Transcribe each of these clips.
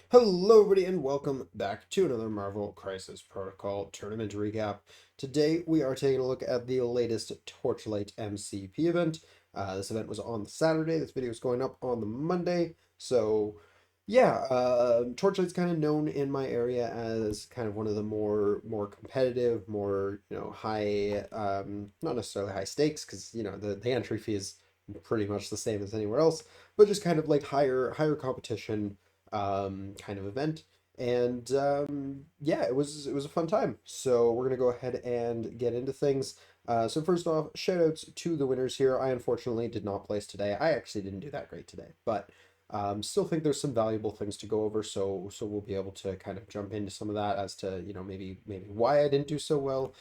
Hello, everybody, and welcome back to another Marvel Crisis Protocol tournament recap. Today, we are taking a look at the latest Torchlight MCP event. This event was on Saturday. This video is going up on the Monday. So, yeah, Torchlight's kind of known in my area as kind of one of the more competitive, more high, not necessarily high stakes, because the entry fee is pretty much the same as anywhere else, but just kind of like higher competition kind of event. And yeah, it was a fun time. So we're gonna go ahead and get into things. So first off, shout outs to the winners here. I unfortunately did not place today. I actually didn't do that great today, but still think there's some valuable things to go over. So we'll be able to kind of jump into some of that as to maybe why I didn't do so well,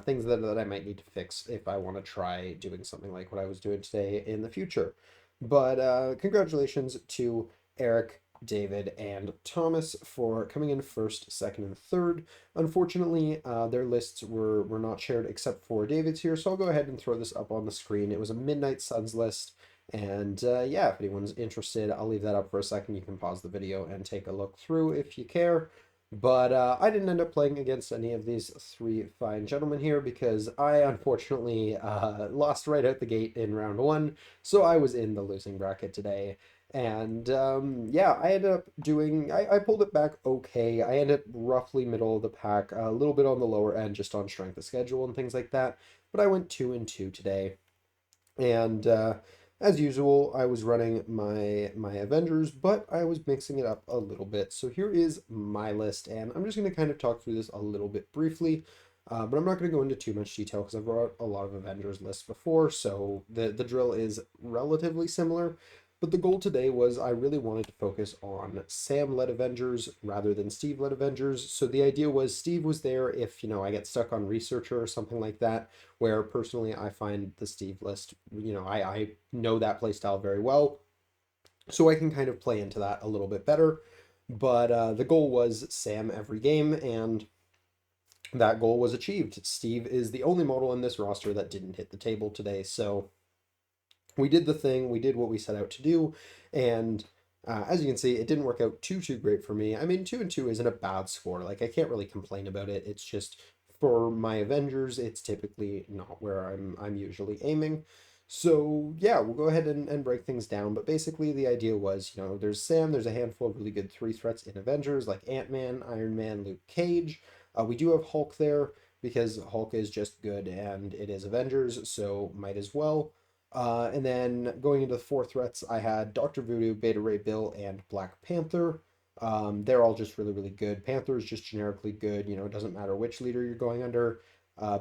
things that I might need to fix if I want to try doing something like what I was doing today in the future. But congratulations to Eric, David, and Thomas for coming in first, second, and third. Unfortunately, their lists were not shared except for David's here, so I'll go ahead and throw this up on the screen. It was a Midnight Suns list, and yeah, if anyone's interested, I'll leave that up for a second. You can pause the video and take a look through if you care. But I didn't end up playing against any of these three fine gentlemen here because I unfortunately lost right out the gate in round one, so I was in the losing bracket today. And yeah, I ended up I pulled it back okay. I ended up roughly middle of the pack, a little bit on the lower end just on strength of schedule and things like that. But I went 2-2 today. And as usual, I was running my Avengers, but I was mixing it up a little bit. So here is my list, and I'm just going to kind of talk through this a little bit briefly. But I'm not going to go into too much detail because I've brought a lot of Avengers lists before, so the drill is relatively similar. But the goal today was I really wanted to focus on Sam-led Avengers rather than Steve-led Avengers. So the idea was Steve was there if, I get stuck on Researcher or something like that, where personally I find the Steve list, I know that playstyle very well, so I can kind of play into that a little bit better. But the goal was Sam every game, and that goal was achieved. Steve is the only model in this roster that didn't hit the table today, so we did the thing, we did what we set out to do, and as you can see, it didn't work out too great for me. I mean, 2-2 isn't a bad score. Like, I can't really complain about it. It's just for my Avengers, it's typically not where I'm usually aiming. So yeah, we'll go ahead and break things down. But basically, the idea was, there's Sam. There's a handful of really good three threats in Avengers, like Ant-Man, Iron Man, Luke Cage. We do have Hulk there because Hulk is just good and it is Avengers, so might as well. And then going into the four threats, I had Dr. Voodoo, Beta Ray Bill, and Black Panther. They're all just really good. Panther is just generically good. It doesn't matter which leader you're going under.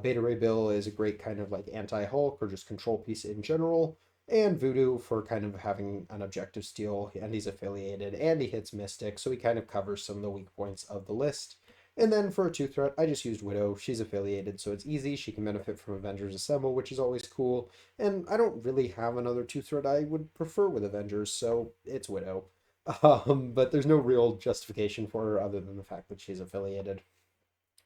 Beta Ray Bill is a great kind of like anti-Hulk or just control piece in general. And Voodoo for kind of having an objective steal, and he's affiliated, and he hits Mystic, so he kind of covers some of the weak points of the list. And then for a two threat, I just used Widow. She's affiliated, so it's easy. She can benefit from Avengers Assemble, which is always cool. And I don't really have another two threat I would prefer with Avengers, so it's Widow. But there's no real justification for her other than the fact that she's affiliated.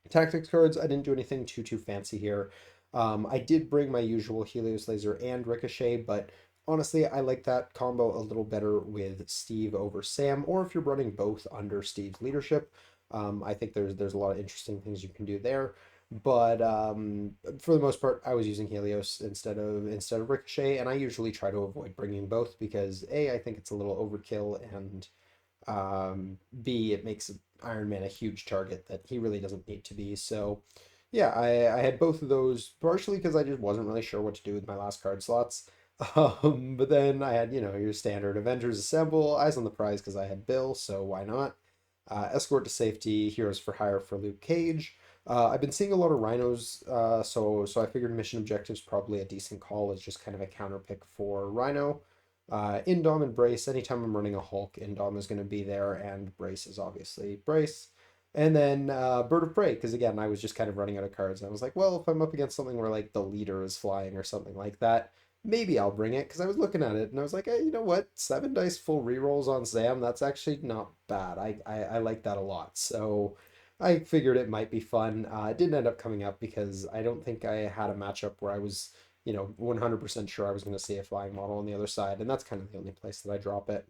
Tactics cards, I didn't do anything too fancy here. I did bring my usual Helios Laser and Ricochet, but honestly, I like that combo a little better with Steve over Sam, or if you're running both under Steve's leadership. I think there's a lot of interesting things you can do there. But for the most part, I was using Helios instead of Ricochet, and I usually try to avoid bringing both because A, I think it's a little overkill, and B, it makes Iron Man a huge target that he really doesn't need to be. So yeah, I had both of those partially because I just wasn't really sure what to do with my last card slots. But then I had, your standard Avengers Assemble, Eyes on the Prize because I had Bill, so why not? Escort to Safety, Heroes for Hire for Luke Cage. I've been seeing a lot of Rhinos, so I figured Mission Objective's probably a decent call as just kind of a counter pick for Rhino. Indom and Brace, anytime I'm running a Hulk, Indom is going to be there, and Brace is obviously Brace. And then Bird of Prey, because again, I was just kind of running out of cards. And I was like, well, if I'm up against something where like the leader is flying or something like that, maybe I'll bring it. Because I was looking at it and I was like, hey, you know what? 7 dice full rerolls on Sam, that's actually not bad. I like that a lot. So I figured it might be fun. It didn't end up coming up because I don't think I had a matchup where I was 100% sure I was going to see a flying model on the other side, and that's kind of the only place that I drop it.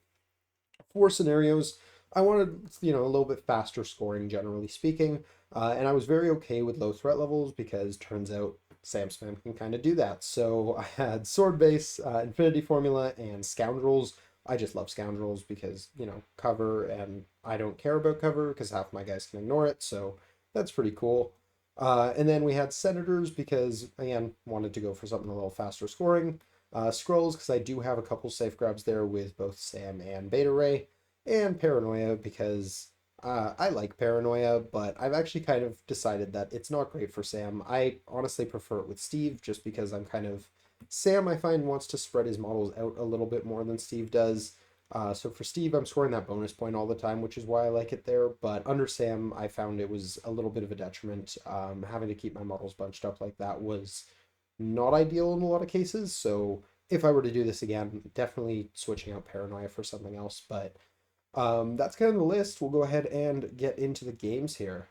Four scenarios. I wanted, a little bit faster scoring, generally speaking, and I was very okay with low threat levels because turns out Sam Spam can kind of do that. So I had Sword Base, Infinity Formula, and Scoundrels. I just love Scoundrels because, cover, and I don't care about cover because half my guys can ignore it, so that's pretty cool. And then we had Senators because, again, wanted to go for something a little faster scoring. Scrolls because I do have a couple safe grabs there with both Sam and Beta Ray, and Paranoia because I like Paranoia, but I've actually kind of decided that it's not great for Sam. I honestly prefer it with Steve just because I'm kind of Sam, I find, wants to spread his models out a little bit more than Steve does. So for Steve, I'm scoring that bonus point all the time, which is why I like it there. But under Sam, I found it was a little bit of a detriment. Having to keep my models bunched up like that was not ideal in a lot of cases. So if I were to do this again, definitely switching out Paranoia for something else. But that's kind of the list. We'll go ahead and get into the games here.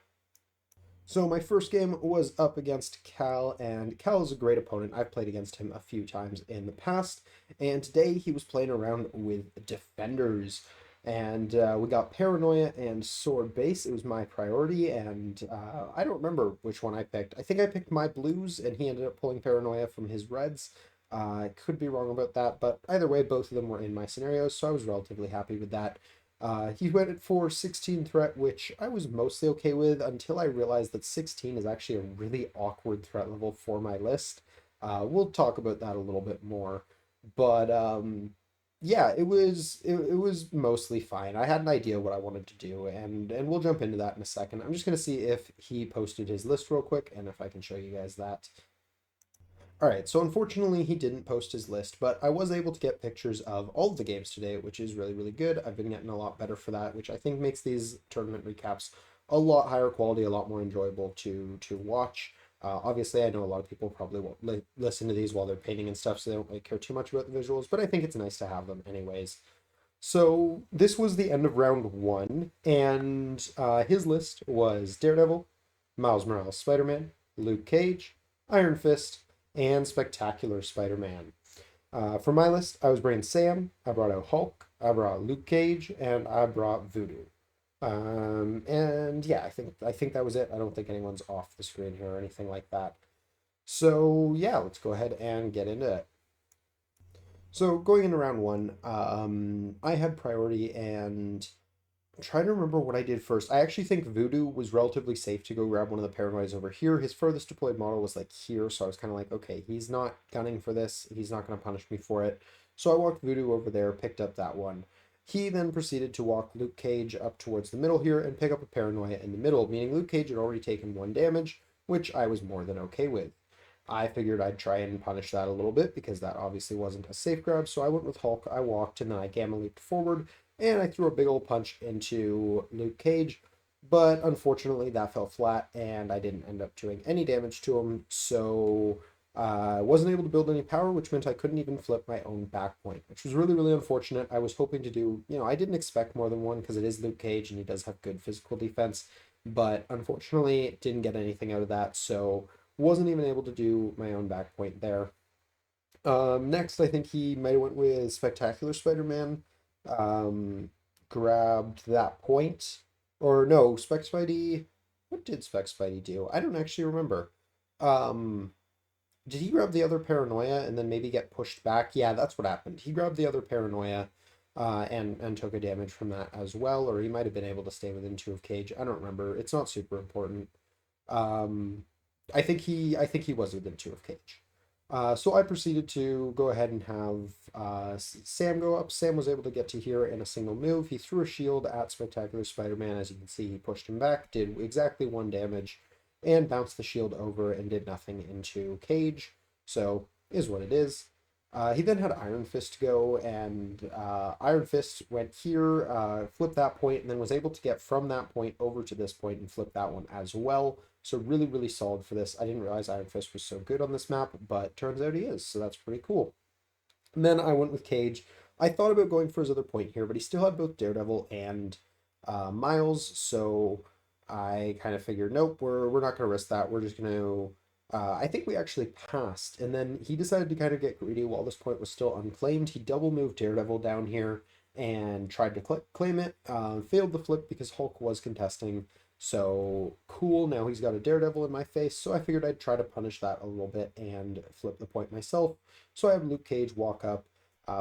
So my first game was up against Cal, and Cal is a great opponent. I've played against him a few times in the past, and today he was playing around with Defenders, and we got Paranoia and Sword Base. It was my priority, and I don't remember which one I picked. I think I picked my blues, and he ended up pulling Paranoia from his reds. I could be wrong about that, but either way, both of them were in my scenarios, so I was relatively happy with that. He went for 16 threat, which I was mostly okay with until I realized that 16 is actually a really awkward threat level for my list. We'll talk about that a little bit more, but yeah, it was mostly fine. I had an idea what I wanted to do, and we'll jump into that in a second. I'm just gonna see if he posted his list real quick, and if I can show you guys that. All right, so unfortunately he didn't post his list, but I was able to get pictures of all of the games today, which is really, really good. I've been getting a lot better for that, which I think makes these tournament recaps a lot higher quality, a lot more enjoyable to watch. Obviously, I know a lot of people probably won't listen to these while they're painting and stuff, so they don't really care too much about the visuals, but I think it's nice to have them anyways. So this was the end of round one, and his list was Daredevil, Miles Morales Spider-Man, Luke Cage, Iron Fist, and Spectacular Spider-Man. For my list, I was bringing Sam, I brought out Hulk, I brought Luke Cage, and I brought Voodoo. And yeah, I think that was it. I don't think anyone's off the screen here or anything like that. So yeah, let's go ahead and get into it. So going into round one, I had priority, and I'm trying to remember what I did first. I actually think Voodoo was relatively safe to go grab one of the Paranoids over here. His furthest deployed model was like here, so I was kind of like, okay, he's not gunning for this. He's not going to punish me for it. So I walked Voodoo over there, picked up that one. He then proceeded to walk Luke Cage up towards the middle here and pick up a Paranoia in the middle, meaning Luke Cage had already taken one damage, which I was more than okay with. I figured I'd try and punish that a little bit because that obviously wasn't a safe grab, so I went with Hulk. I walked and then I gamma leaped forward and I threw a big old punch into Luke Cage, but unfortunately that fell flat and I didn't end up doing any damage to him, so I wasn't able to build any power, which meant I couldn't even flip my own back point, which was really, really unfortunate. I was hoping to do, I didn't expect more than one because it is Luke Cage and he does have good physical defense, but unfortunately didn't get anything out of that, so wasn't even able to do my own back point there. Next, I think he might have went with Spectacular Spider-Man. Um, Grabbed that point. Or no, Spec Spidey. What did Spec Spidey do? I don't actually remember. Um, did he grab the other Paranoia and then maybe get pushed back? Yeah, that's what happened. He grabbed the other Paranoia, and took a damage from that as well, or he might have been able to stay within two of Cage. I don't remember. It's not super important. Um, I think he was within two of Cage. So I proceeded to go ahead and have Sam go up. Sam was able to get to here in a single move. He threw a shield at Spectacular Spider-Man. As you can see, he pushed him back, did exactly one damage, and bounced the shield over and did nothing into Cage. So, is what it is. He then had Iron Fist go, and Iron Fist went here, flipped that point, and then was able to get from that point over to this point and flip that one as well. So really, really solid for this. I didn't realize Iron Fist was so good on this map, but turns out he is, so that's pretty cool. And then I went with Cage. I thought about going for his other point here, but he still had both Daredevil and Miles, so I kind of figured, nope, we're not going to risk that. We're just going to. I think we actually passed, and then he decided to kind of get greedy while this point was still unclaimed. He double moved Daredevil down here and tried to claim it. Failed the flip because Hulk was contesting. So cool, now he's got a Daredevil in my face, so I figured I'd try to punish that a little bit and flip the point myself. So I have Luke Cage walk up,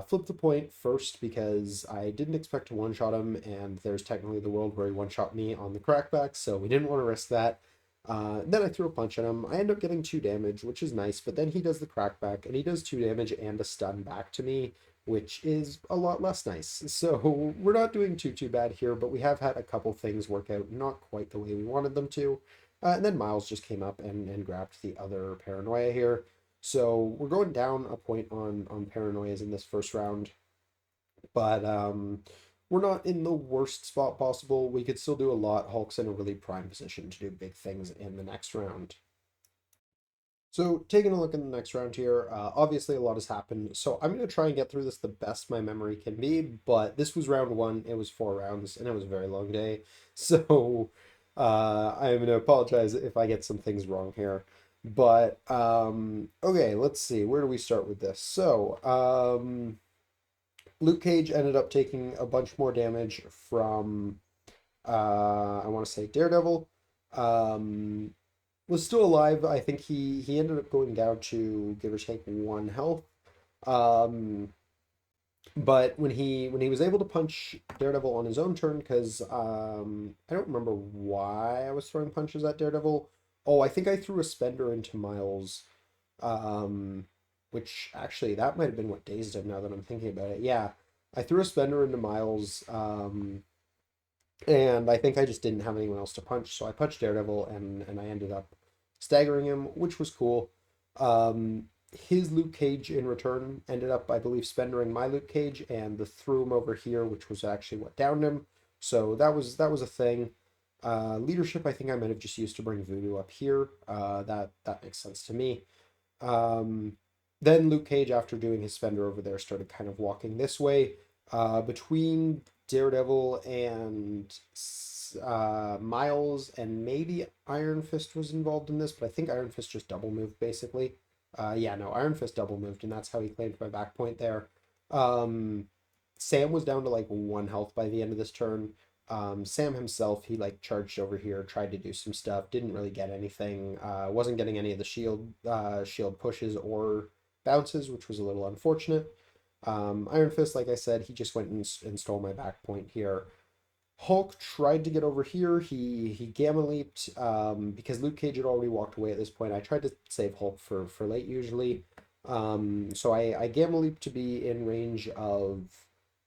flip the point first because I didn't expect to one-shot him, and there's technically the world where he one-shot me on the crackback, so we didn't want to risk that. Then I threw a punch at him. I end up getting 2 damage, which is nice, but then he does the crackback, and he does 2 damage and a stun back to me, which is a lot less nice. So we're not doing too bad here, but we have had a couple things work out not quite the way we wanted them to. And then Miles just came up and grabbed the other Paranoia here. So we're going down a point on Paranoias in this first round, but we're not in the worst spot possible. We could still do a lot. Hulk's in a really prime position to do big things in the next round. So taking a look in the next round here, obviously a lot has happened. So I'm going to try and get through this the best my memory can be, but this was round 1. It was 4 rounds, and it was a very long day. So I'm going to apologize if I get some things wrong here. But okay, let's see. Where do we start with this? So Luke Cage ended up taking a bunch more damage from, I want to say Daredevil. Um, was still alive. I think he ended up going down to give or take 1 health. Um, but when he was able to punch Daredevil on his own turn, because I don't remember why I was throwing punches at Daredevil. Oh, I think I threw a spender into Miles, um, which actually that might have been what dazed him. Now that I'm thinking about it, yeah, I threw a spender into Miles. And I think I just didn't have anyone else to punch, so I punched Daredevil and I ended up staggering him, which was cool. His Luke Cage in return ended up, I believe, spendering my Luke Cage and the threw him over here, which was actually what downed him. So that was a thing. Leadership, I think I might have just used to bring Voodoo up here. That makes sense to me. Um, then Luke Cage, after doing his spender over there, started kind of walking this way. Between Daredevil and Miles and maybe Iron Fist was involved in this, but I think Iron Fist just double moved basically. Yeah, no, Iron Fist double moved, and that's how he claimed my back point there. Um, Sam was down to like 1 health by the end of this turn. Sam himself, he like charged over here, tried to do some stuff, didn't really get anything. Wasn't getting any of the shield pushes or bounces, which was a little unfortunate. Iron Fist, like I said, he just went and stole my back point here. Hulk tried to get over here. He gamma leaped because Luke Cage had already walked away at this point. I tried to save Hulk for late usually. So I gamma leaped to be in range of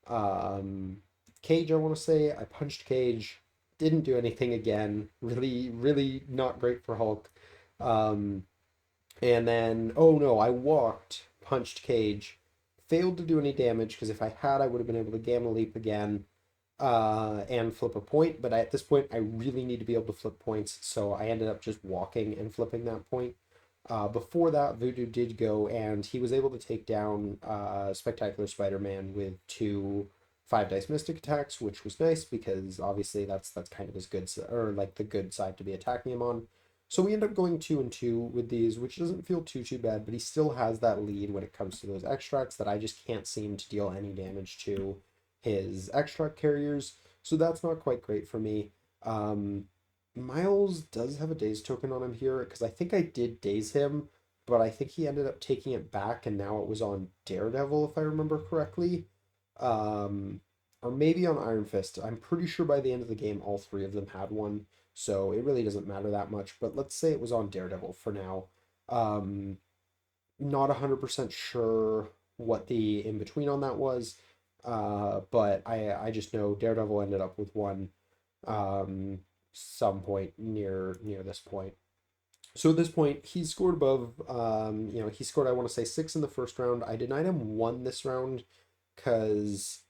um, Cage, I want to say. I punched Cage, didn't do anything again. Really not great for Hulk. Um, and then, oh no, I walked, punched Cage, failed to do any damage because if I had, I would have been able to gamma leap again and flip a point. But at this point, I really need to be able to flip points, so I ended up just walking and flipping that point. Before that, Voodoo did go, and he was able to take down Spectacular Spider-Man with 2 5 dice Mystic attacks, which was nice because obviously that's kind of his good or like the good side to be attacking him on. So we end up going 2-2 with these, which doesn't feel too bad, but he still has that lead when it comes to those extracts that I just can't seem to deal any damage to his extract carriers. So that's not quite great for me. Miles does have a daze token on him here because I think I did daze him, but I think he ended up taking it back and now it was on Daredevil if I remember correctly. Um, or maybe on Iron Fist. I'm pretty sure by the end of the game all 3 of them had one, so it really doesn't matter that much. But let's say it was on Daredevil for now. Um, Not 100% sure what the in between on that was, but I just know Daredevil ended up with one some point near this point. So at this point, he scored above. He scored I want to say 6 in the first round. I denied him 1 this round because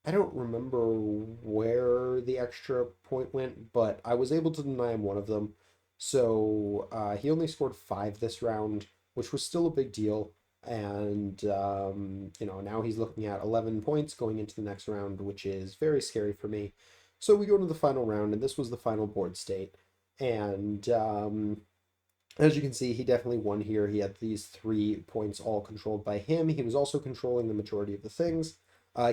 I don't remember where the extra point went, but I was able to deny him 1 of them. So he only scored 5 this round, which was still a big deal. And now he's looking at 11 points going into the next round, which is very scary for me. So we go to the final round, and this was the final board state. And as you can see, he definitely won here. He had these 3 points all controlled by him. He was also controlling the majority of the things.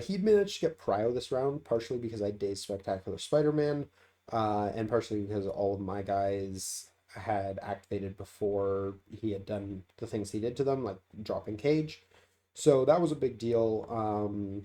He'd managed to get Prio this round, partially because I dazed Spectacular Spider-Man, and partially because all of my guys had activated before he had done the things he did to them, like dropping Cage. So that was a big deal.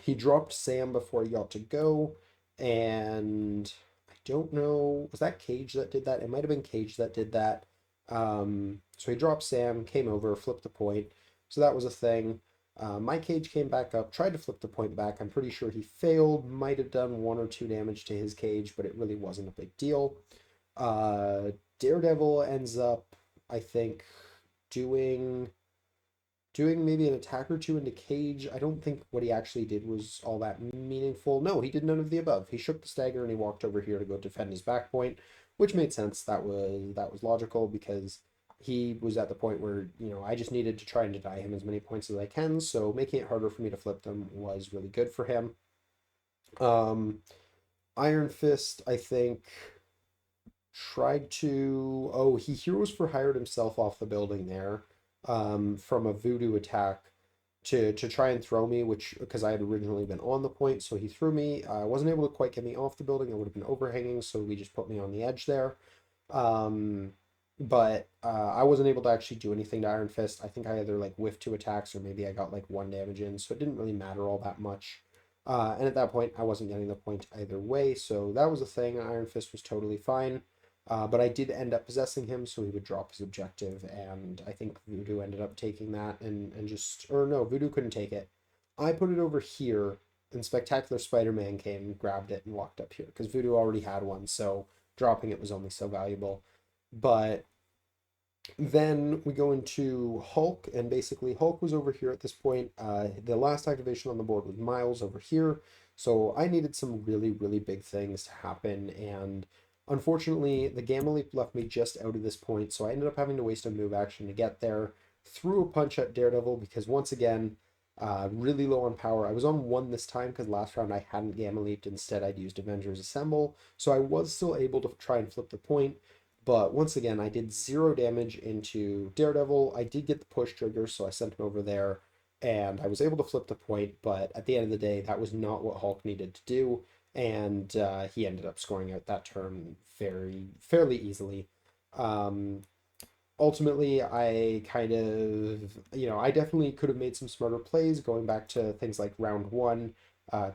He dropped Sam before he got to go, and I don't know, was that Cage that did that? It might have been Cage that did that. So he dropped Sam, came over, flipped the point. So that was a thing. My Cage came back up, tried to flip the point back. I'm pretty sure he failed, might have done 1 or 2 damage to his Cage, but it really wasn't a big deal. Uh, Daredevil ends up, I think, doing maybe an attack or two into Cage. I don't think what he actually did was all that meaningful. No, he did none of the above. He shook the stagger and he walked over here to go defend his back point, which made sense. That was logical because he was at the point where, I just needed to try and deny him as many points as I can, so making it harder for me to flip them was really good for him. Um, Iron Fist, I think, tried to. Oh, he heroes for hired himself off the building there, from a voodoo attack to try and throw me, which because I had originally been on the point, so he threw me. I wasn't able to quite get me off the building. I would have been overhanging, so he just put me on the edge there. Um, but I wasn't able to actually do anything to Iron Fist. I think I either like whiffed 2 attacks or maybe I got like 1 damage in, so it didn't really matter all that much. And at that point, I wasn't getting the point either way, so that was a thing. Iron Fist was totally fine. But I did end up possessing him, so he would drop his objective, and I think Voodoo ended up taking that and just, or no, Voodoo couldn't take it. I put it over here, and Spectacular Spider-Man came, grabbed it, and walked up here, because Voodoo already had one, so dropping it was only so valuable. But then we go into Hulk, and basically Hulk was over here at this point. The last activation on the board was Miles over here, so I needed some really, really big things to happen, and unfortunately, the Gamma Leap left me just out of this point, so I ended up having to waste a move action to get there. Threw a punch at Daredevil because once again, really low on power. I was on 1 this time because last round I hadn't Gamma Leaped. Instead, I'd used Avengers Assemble, so I was still able to try and flip the point. But once again, I did 0 damage into Daredevil. I did get the push trigger, so I sent him over there, and I was able to flip the point. But at the end of the day, that was not what Hulk needed to do, and he ended up scoring out that turn fairly easily. Um, Ultimately, I kind of, I definitely could have made some smarter plays, going back to things like round 1,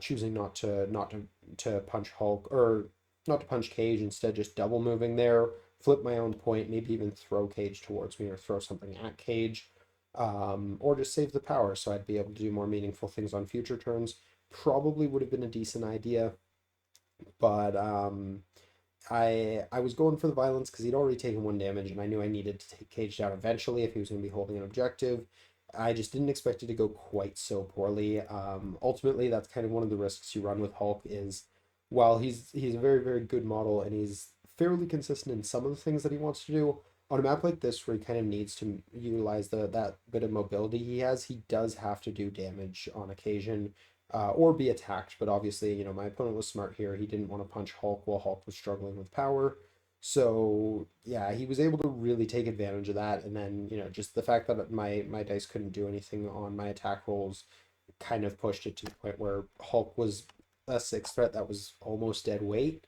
choosing not to punch Hulk, or not to punch Cage, instead just double moving there, flip my own point, maybe even throw Cage towards me or throw something at Cage, or just save the power so I'd be able to do more meaningful things on future turns. Probably would have been a decent idea, but I was going for the violence because he'd already taken 1 damage, and I knew I needed to take Cage down eventually if he was going to be holding an objective. I just didn't expect it to go quite so poorly. Ultimately, that's kind of one of the risks you run with Hulk is, while he's a very, very good model and he's fairly consistent in some of the things that he wants to do, on a map like this where he kind of needs to utilize that bit of mobility he has, he does have to do damage on occasion, or be attacked. But obviously, my opponent was smart here. He didn't want to punch Hulk while Hulk was struggling with power. So yeah, he was able to really take advantage of that. And then, just the fact that my dice couldn't do anything on my attack rolls kind of pushed it to the point where Hulk was a 6 threat that was almost dead weight.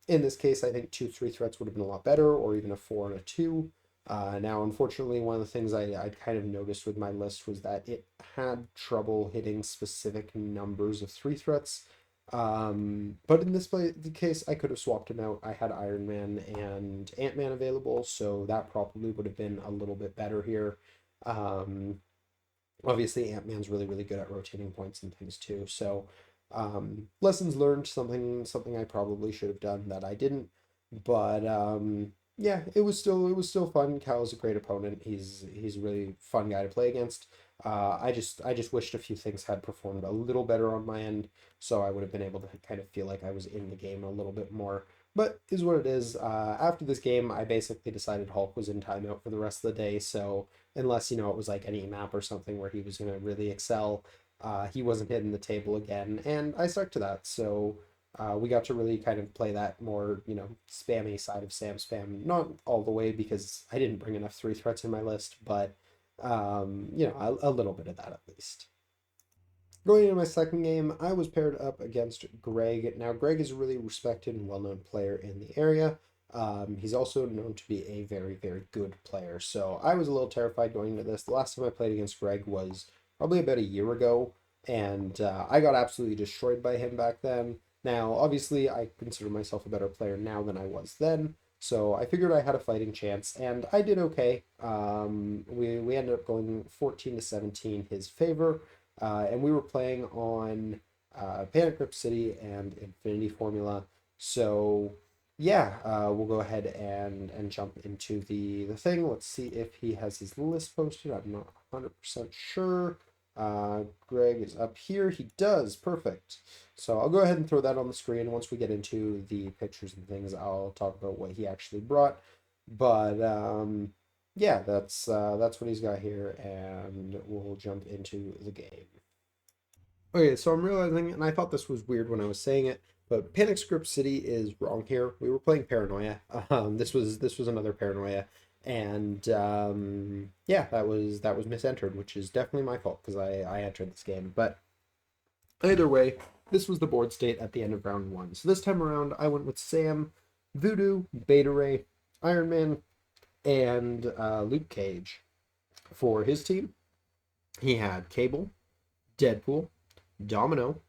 In this case, I think 2 3 threats would have been a lot better, or even a 4 and a 2. Now, unfortunately, one of the things I'd kind of noticed with my list was that it had trouble hitting specific numbers of 3 threats. But in this the case, I could have swapped him out. I had Iron Man and Ant-Man available, so that probably would have been a little bit better here. Um, Obviously, Ant-Man's really, really good at rotating points and things too. So, lessons learned, something I probably should have done that I didn't. But yeah, it was still fun. Cal's a great opponent. He's a really fun guy to play against. I just wished a few things had performed a little better on my end, so I would have been able to kind of feel like I was in the game a little bit more. But is what it is. After this game, I basically decided Hulk was in timeout for the rest of the day. So unless it was like any map or something where he was going to really excel, he wasn't hitting the table again, and I stuck to that. So we got to really kind of play that more, spammy side of Sam spam. Not all the way because I didn't bring enough 3 threats in my list, but a little bit of that at least. Going into my second game, I was paired up against Greg. Now, Greg is a really respected and well-known player in the area. He's also known to be a very, very good player. So I was a little terrified going into this. The last time I played against Greg was probably about a year ago, and I got absolutely destroyed by him back then. Now, obviously, I consider myself a better player now than I was then. So I figured I had a fighting chance, and I did okay. We ended up going 14 to 17 his favor. And we were playing on Panic Grip City and Infinity Formula. So yeah, we'll go ahead and jump into the thing. Let's see if he has his list posted. I'm not 100% sure. Greg is up here. He does. Perfect. So I'll go ahead and throw that on the screen. Once we get into the pictures and things, I'll talk about what he actually brought. But yeah, that's what he's got here, and we'll jump into the game. Okay, so I'm realizing, and I thought this was weird when I was saying it, but Panic Script City is wrong here. We were playing Paranoia. This was another Paranoia, and yeah, that was misentered, which is definitely my fault because I entered this game. But either way, this was the board state at the end of round one. So this time around, I went with Sam, Voodoo, Beta Ray, Iron Man, and Luke Cage. For his team, he had Cable, Deadpool, Domino,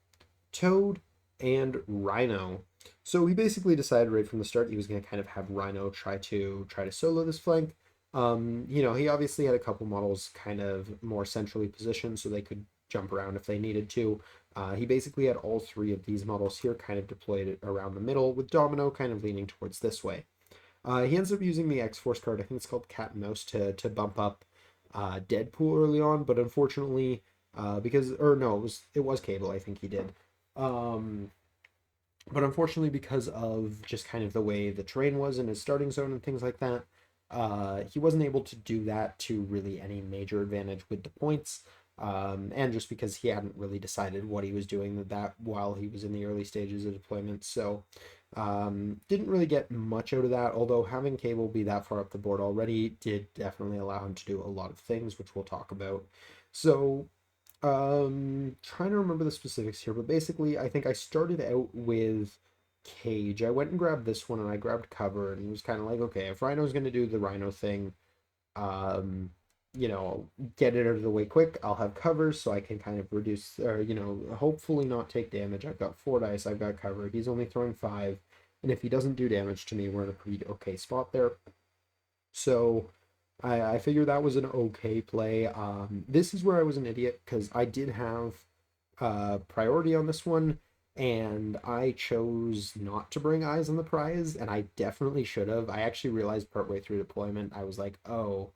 Toad, and Rhino. So he basically decided right from the start he was going to kind of have Rhino try to solo this flank. He obviously had a couple models kind of more centrally positioned so they could jump around if they needed to. He basically had all three of these models here kind of deployed around the middle, with Domino kind of leaning towards this way. He ends up using the X-Force card, I think it's called Cat and Mouse, to bump up Deadpool early on, but unfortunately, or no, it was Cable, I think he did. Um, but unfortunately, because of just kind of the way the terrain was in his starting zone and things like that, he wasn't able to do that to really any major advantage with the points. And just because he hadn't really decided what he was doing with that while he was in the early stages of deployment. So didn't really get much out of that, although having Cable be that far up the board already did definitely allow him to do a lot of things, which we'll talk about. So trying to remember the specifics here, but basically I think I started out with Cage. I went and grabbed this one and I grabbed cover and was kind of like, okay, if Rhino's going to do the Rhino thing, um, get it out of the way quick. I'll have covers so I can kind of reduce, or, hopefully not take damage. I've got 4 dice, I've got cover. He's only throwing 5. And if he doesn't do damage to me, we're in a pretty okay spot there. So I figured that was an okay play. This is where I was an idiot because I did have priority on this one, and I chose not to bring eyes on the prize, and I definitely should have. I actually realized partway through deployment, I was like, oh,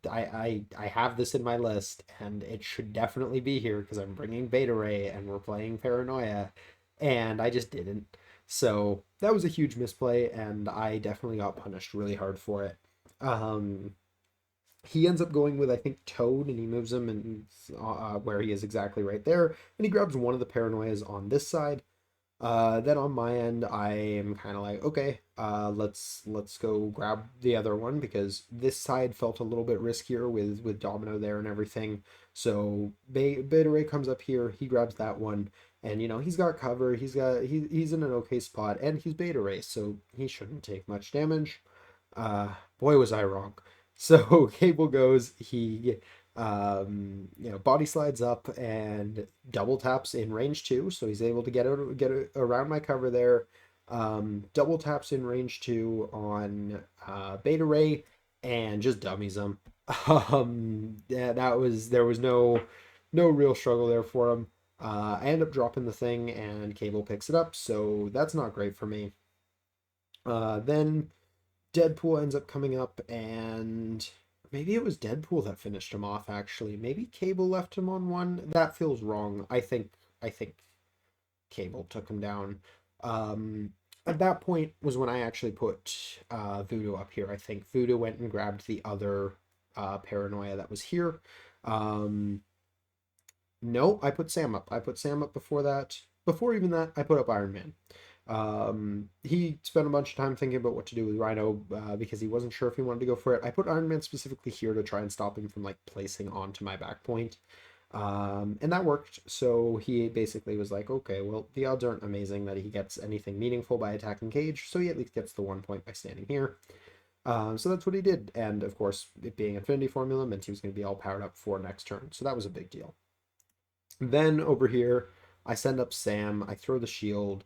I have this in my list, and it should definitely be here because I'm bringing Beta Ray and we're playing Paranoia, and I just didn't. So that was a huge misplay, and I definitely got punished really hard for it. Um, he ends up going with, I think, Toad, and he moves him and where he is exactly right there, and he grabs one of the Paranoias on this side. Then on my end, I am kind of like, okay, let's go grab the other one because this side felt a little bit riskier with Domino there and everything. So Beta Ray comes up here, he grabs that one, and he's got cover, he's in an okay spot, and he's Beta Ray, so he shouldn't take much damage. Boy, was I wrong. So Cable goes, he body slides up and double taps in range 2, so he's able to get around my cover there. Double taps in range 2 on Beta Ray and just dummies him. Yeah, there was no real struggle there for him. I end up dropping the thing and Cable picks it up, so that's not great for me. Then Deadpool ends up coming up, and maybe it was Deadpool that finished him off, actually. Maybe Cable left him on one. That feels wrong. I think Cable took him down. At that point was when I actually put Voodoo up here. I think Voodoo went and grabbed the other Paranoia that was here. No, I put Sam up. I put Sam up before that. Before even that, I put up Iron Man. He spent a bunch of time thinking about what to do with Rhino because he wasn't sure if he wanted to go for it. I put Iron Man specifically here to try and stop him from like placing onto my back point. And that worked. So he basically was like, okay, well, the odds aren't amazing that he gets anything meaningful by attacking Cage, so he at least gets the 1 point by standing here. So that's what he did. And of course, it being Infinity Formula meant he was going to be all powered up for next turn. So that was a big deal. Then over here, I send up Sam, I throw the shield.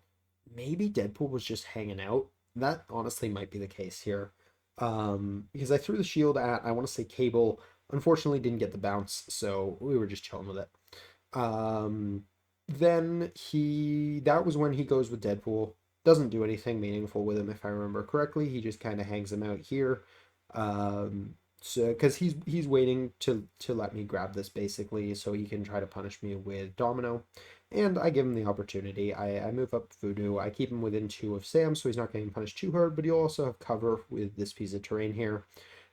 Maybe Deadpool was just hanging out. That honestly might be the case here. Because I threw the shield at, I want to say Cable. Unfortunately, didn't get the bounce, so we were just chilling with it. Um, then that was when he goes with Deadpool. Doesn't do anything meaningful with him, if I remember correctly. He just kind of hangs him out here. So because he's waiting to let me grab this basically, so he can try to punish me with Domino, and I give him the opportunity. I move up Voodoo. I keep him within 2 of Sam, so he's not getting punished too hard, but he'll also have cover with this piece of terrain here,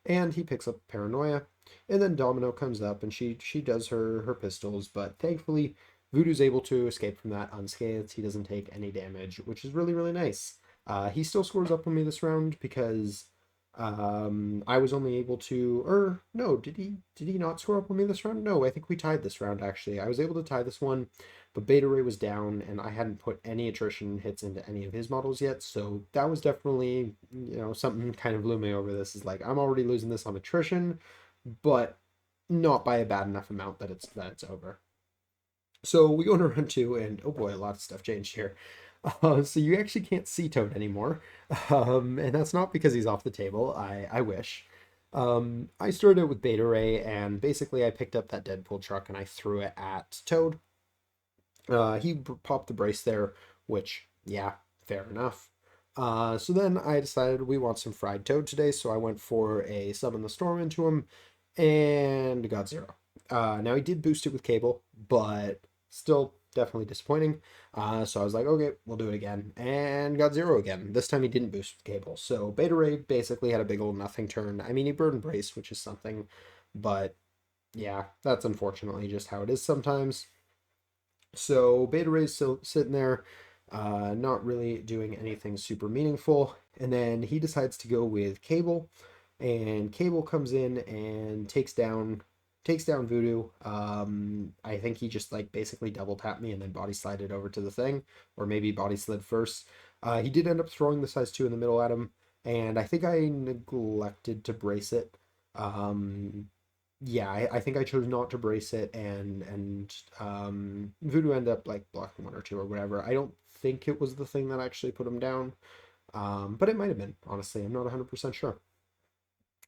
and he picks up Paranoia, and then Domino comes up and she does her pistols, but thankfully Voodoo's able to escape from that unscathed. He doesn't take any damage, which is really really nice. He still scores up on me this round because I was only able to, or no, did he not score up on me this round? No, I think we tied this round actually. I was able to tie this one, but Beta Ray was down, and I hadn't put any attrition hits into any of his models yet, so that was definitely, something kind of blew me over. This is like I'm already losing this on attrition, but not by a bad enough amount that it's over. So we go into round two, and oh boy, a lot of stuff changed here. So you actually can't see Toad anymore, and that's not because he's off the table. I wish. I started with Beta Ray, and basically I picked up that Deadpool truck and I threw it at Toad. He popped the brace there, which yeah, fair enough. So then I decided we want some fried Toad today, so I went for a summon the storm into him, and got 0. Now he did boost it with Cable, but still definitely disappointing. So I was like, okay, we'll do it again, and got 0 again. This time he didn't boost with Cable, so Beta Ray basically had a big old nothing turn. I mean, he burned Brace, which is something, but yeah, that's unfortunately just how it is sometimes. So Beta Ray's still sitting there, not really doing anything super meaningful, and then he decides to go with Cable, and Cable comes in and takes down Voodoo. I think he just like basically double tapped me and then body slided over to the thing, or maybe body slid first. He did end up throwing the size 2 in the middle at him, and I think I neglected to brace it. Um, yeah, I think I chose not to brace it, and Voodoo ended up like blocking 1 or 2 or whatever. I don't think it was the thing that actually put him down, but it might have been. Honestly, I'm not 100% sure.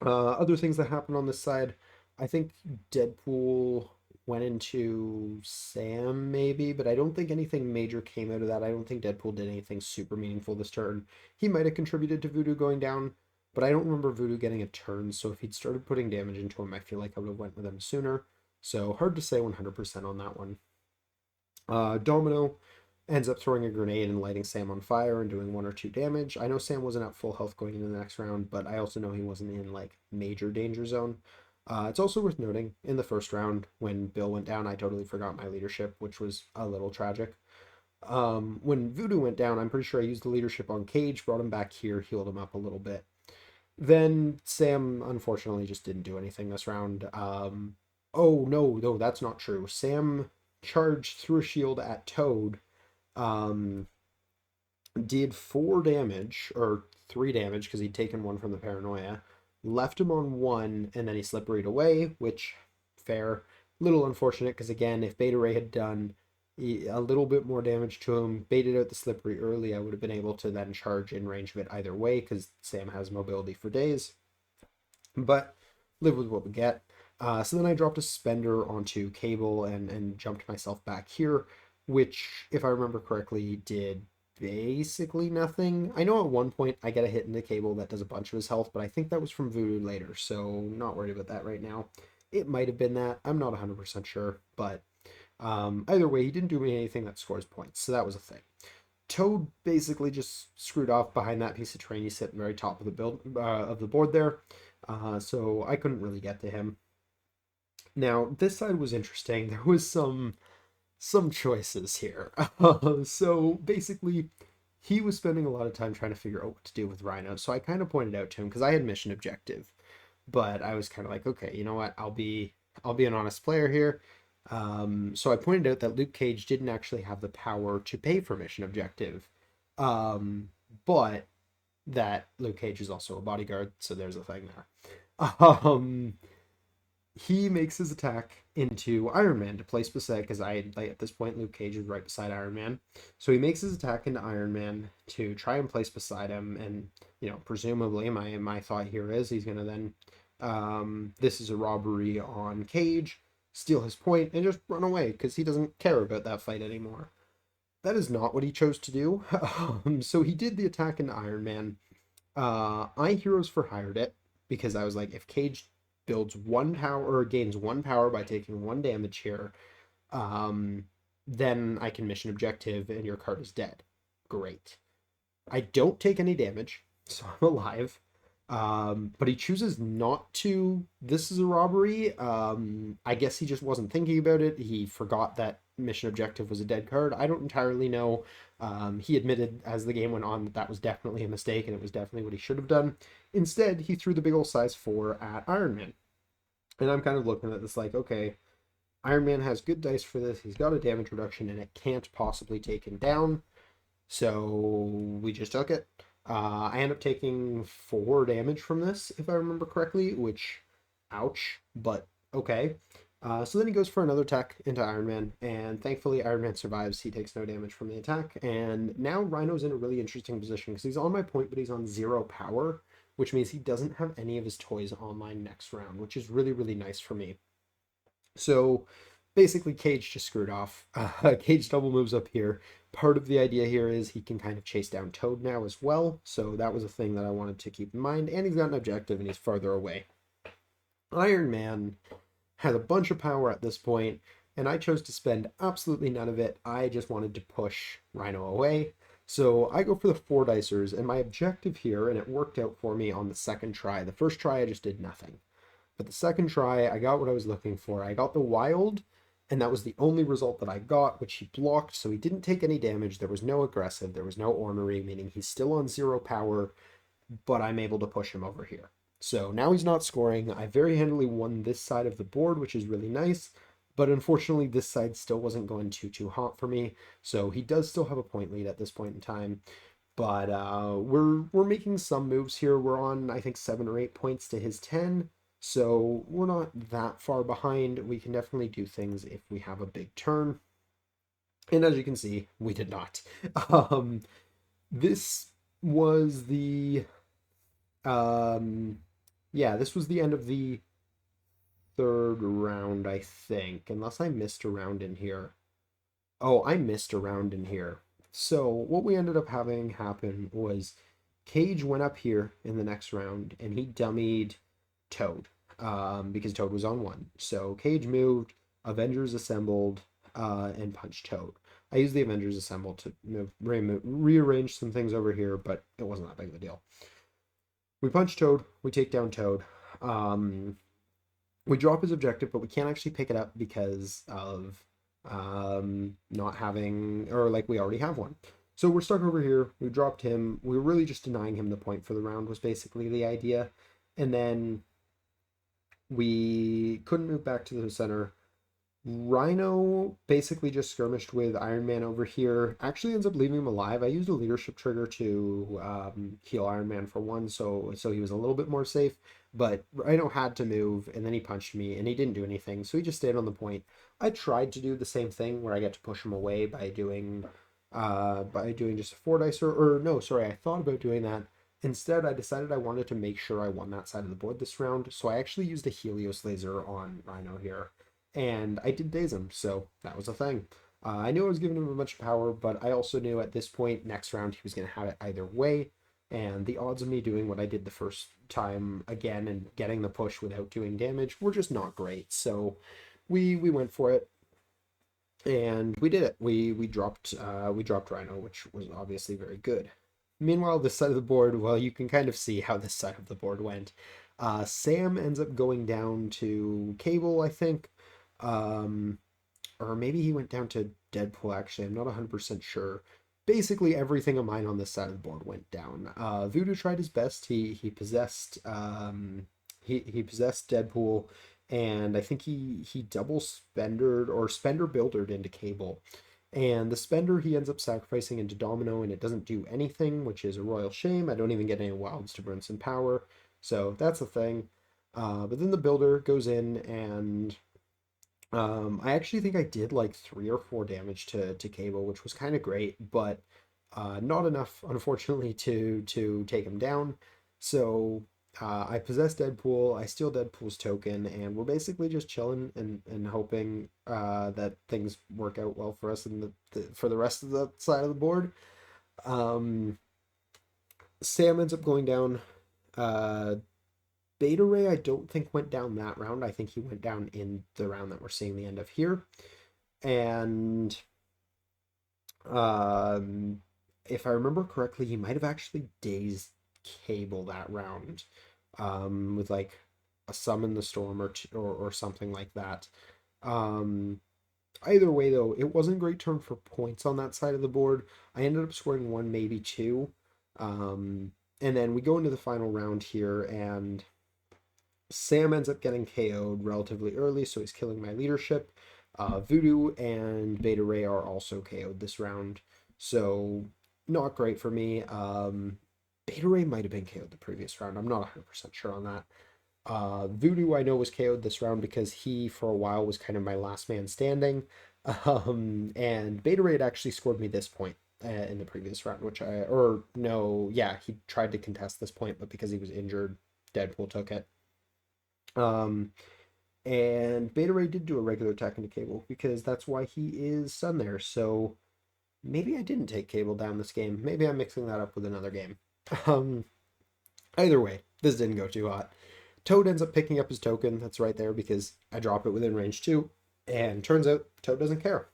Other things that happened on this side, I think Deadpool went into Sam maybe, but I don't think anything major came out of that. I don't think Deadpool did anything super meaningful this turn. He might have contributed to Voodoo going down, but I don't remember Voodoo getting a turn, so if he'd started putting damage into him, I feel like I would have went with him sooner. So hard to say 100% on that one. Domino ends up throwing a grenade and lighting Sam on fire and doing 1 or 2 damage. I know Sam wasn't at full health going into the next round, but I also know he wasn't in like major danger zone. It's also worth noting in the first round when Bill went down, I totally forgot my leadership, which was a little tragic. When Voodoo went down, I'm pretty sure I used the leadership on Cage, brought him back here, healed him up a little bit. Then Sam unfortunately just didn't do anything this round. Oh no, that's not true. Sam charged through a shield at Toad, um, did 4 damage or 3 damage because he'd taken 1 from the paranoia, left him on 1, and then he slipperied away, which fair. Little unfortunate because again, if Beta Ray had done a little bit more damage to him, baited out the slippery early, I would have been able to then charge in range of it either way because Sam has mobility for days. But live with what we get. So then I dropped a spender onto Cable and jumped myself back here, which, if I remember correctly, did basically nothing. I know at one point I get a hit into Cable that does a bunch of his health, but I think that was from Voodoo later, so not worried about that right now. It might have been that. I'm not 100% sure, but either way, he didn't do me anything that scores points, so that was a thing. Toad basically just screwed off behind that piece of terrain. He's sitting very top of the board there, so I couldn't really get to him. Now this side was interesting. There was some choices here. So basically, he was spending a lot of time trying to figure out what to do with Rhino. So I kind of pointed out to him because I had mission objective, but I was kind of like, okay, you know what? I'll be an honest player here. So I pointed out that Luke Cage didn't actually have the power to pay for mission objective, um, but that Luke Cage is also a bodyguard, so there's a thing there. Um, he makes his attack into Iron Man to place beside, because at this point Luke Cage is right beside Iron Man, so he makes his attack into Iron Man to try and place beside him, and presumably my thought here is he's gonna then this is a robbery on Cage, steal his point, and just run away because he doesn't care about that fight anymore. That is not what he chose to do. So he did the attack into Iron Man. I Heroes for hired it because I was like, if Cage builds one power or gains one power by taking one damage here, um, then I can mission objective and your card is dead. Great. I don't take any damage, so I'm alive. But he chooses not to. This is a robbery. I guess he just wasn't thinking about it. He forgot that mission objective was a dead card. I don't entirely know. He admitted as the game went on that that was definitely a mistake and it was definitely what he should have done. Instead, he threw the big old size 4 at Iron Man. And I'm kind of looking at this like, okay, Iron Man has good dice for this. He's got a damage reduction and it can't possibly take him down. So we just took it. I end up taking 4 damage from this, if I remember correctly, which, ouch, but okay. So then he goes for another attack into Iron Man, and thankfully Iron Man survives. He takes no damage from the attack, and now Rhino's in a really interesting position because he's on my point, but he's on 0 power, which means he doesn't have any of his toys online next round, which is really, really nice for me. So basically Cage just screwed off. Cage double moves up here. Part of the idea here is he can kind of chase down Toad now as well, so that was a thing that I wanted to keep in mind, and he's got an objective and he's farther away. Iron Man had a bunch of power at this point, and I chose to spend absolutely none of it. I just wanted to push Rhino away. So I go for the 4 dicers, and my objective here, and it worked out for me on the second try. The first try I just did nothing. But the second try, I got what I was looking for. I got the wild, and that was the only result that I got, which he blocked, so he didn't take any damage. There was no aggressive, there was no ornery, meaning he's still on 0 power, but I'm able to push him over here. So now he's not scoring. I very handily won this side of the board, which is really nice, but unfortunately this side still wasn't going too hot for me, so he does still have a point lead at this point in time. But we're making some moves here. We're on, I think, 7 or 8 points to his 10. So we're not that far behind. We can definitely do things if we have a big turn. And as you can see, we did not. This was the this was the end of the 3rd round, I think, unless I missed a round in here. Oh, I missed a round in here. So what we ended up having happen was Cage went up here in the next round and he dummied Toad, because Toad was on 1. So Cage moved, Avengers assembled, and punched Toad. I used the Avengers assemble to rearrange some things over here, but it wasn't that big of a deal. We punch Toad, we take down Toad. We drop his objective, but we can't actually pick it up because of not having, or like we already have one. So we're stuck over here. We dropped him. We were really just denying him the point for the round was basically the idea. And then we couldn't move back to the center. Rhino basically just skirmished with Iron Man over here. Actually ends up leaving him alive. I used a leadership trigger to heal Iron Man for 1, so he was a little bit more safe. But Rhino had to move, and then he punched me, and he didn't do anything, so he just stayed on the point. I tried to do the same thing where I get to push him away by doing just a 4 dicer, or no, sorry, I thought about doing that. Instead, I decided I wanted to make sure I won that side of the board this round, so I actually used a Helios laser on Rhino here. And I did daze him, so that was a thing. I knew I was giving him a bunch of power, but I also knew at this point, next round, he was going to have it either way. And the odds of me doing what I did the first time again and getting the push without doing damage were just not great. So we went for it, and we did it. We dropped Rhino, which was obviously very good. Meanwhile, this side of the board, well, you can kind of see how this side of the board went. Sam ends up going down to Cable, I think. Or maybe he went down to Deadpool, actually. I'm not 100% sure. Basically, everything of mine on this side of the board went down. Voodoo tried his best. He possessed he possessed Deadpool, and I think he double spendered or spender buildered into Cable. And the spender he ends up sacrificing into Domino, and it doesn't do anything, which is a royal shame. I don't even get any wilds to burn some power, so that's a thing. But then the builder goes in, and I actually think I did like 3 or 4 damage to Cable, which was kind of great, but not enough, unfortunately, to take him down. So I possess Deadpool, I steal Deadpool's token, and we're basically just chilling and hoping that things work out well for us in for the rest of the side of the board. Um, Sam ends up going down. Uh, Beta Ray, I don't think went down that round. I think he went down in the round that we're seeing the end of here. And um, if I remember correctly, he might have actually dazed Cable that round, with like a summon the storm or something like that. Um, Either way, though, it wasn't a great turn for points on that side of the board. I ended up scoring one, maybe two. Um, and then we go into the final round here, and Sam ends up getting KO'd relatively early, so he's killing my leadership. Voodoo and Beta Ray are also KO'd this round, so not great for me. Beta Ray might have been KO'd the previous round. I'm not 100% sure on that. Voodoo I know was KO'd this round because he for a while was kind of my last man standing. And Beta Ray had actually scored me this point in the previous round, or no, yeah, he tried to contest this point, but because he was injured, Deadpool took it. Um, and Beta Ray did do a regular attack into Cable because that's why he is Sun there. So maybe I didn't take Cable down this game. Maybe I'm mixing that up with another game. Um, Either way, this didn't go too hot. Toad ends up picking up his token. That's right there because I drop it within range 2. And turns out Toad doesn't care.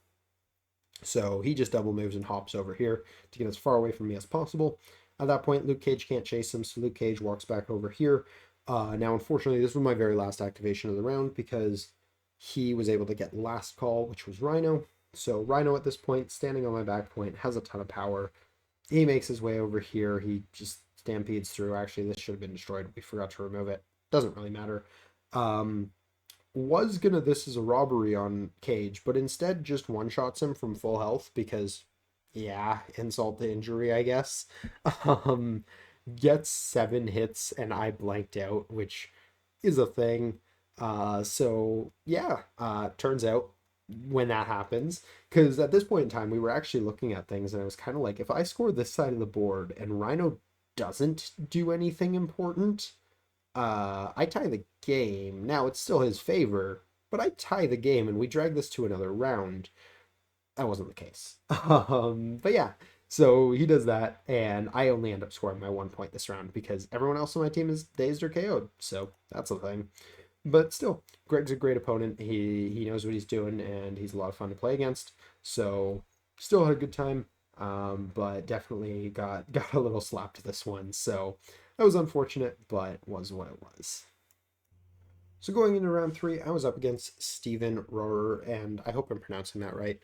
So he just double moves and hops over here to get as far away from me as possible. At that point, Luke Cage can't chase him, so Luke Cage walks back over here. Now, unfortunately, this was my very last activation of the round because he was able to get last call, which was Rhino. So Rhino at this point, standing on my back point, has a ton of power. He makes his way over here. He just stampedes through. Actually, this should have been destroyed. We forgot to remove it. Doesn't really matter. Um, was gonna this is a robbery on Cage, but instead just one-shots him from full health because, yeah, insult to injury, I guess. Um, Gets 7 hits and I blanked out, which is a thing. So yeah, turns out when that happens, because at this point in time we were actually looking at things and I was kind of like, if I score this side of the board and Rhino doesn't do anything important, I tie the game. Now it's still his favor, but I tie the game and we drag this to another round. That wasn't the case. But yeah, so he does that, and I only end up scoring my 1 point this round because everyone else on my team is dazed or KO'd. So that's the thing. But still, Greg's a great opponent. He knows what he's doing, and he's a lot of fun to play against. So still had a good time, but definitely got a little slapped this one. So that was unfortunate, but was what it was. So going into round 3, I was up against Steven Rohrer, and I hope I'm pronouncing that right.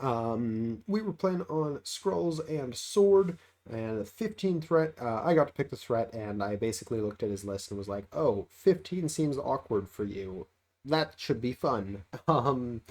We were playing on Scrolls and Sword, and a 15 threat. I got to pick the threat, and I basically looked at his list and was like, oh, 15 seems awkward for you. That should be fun. And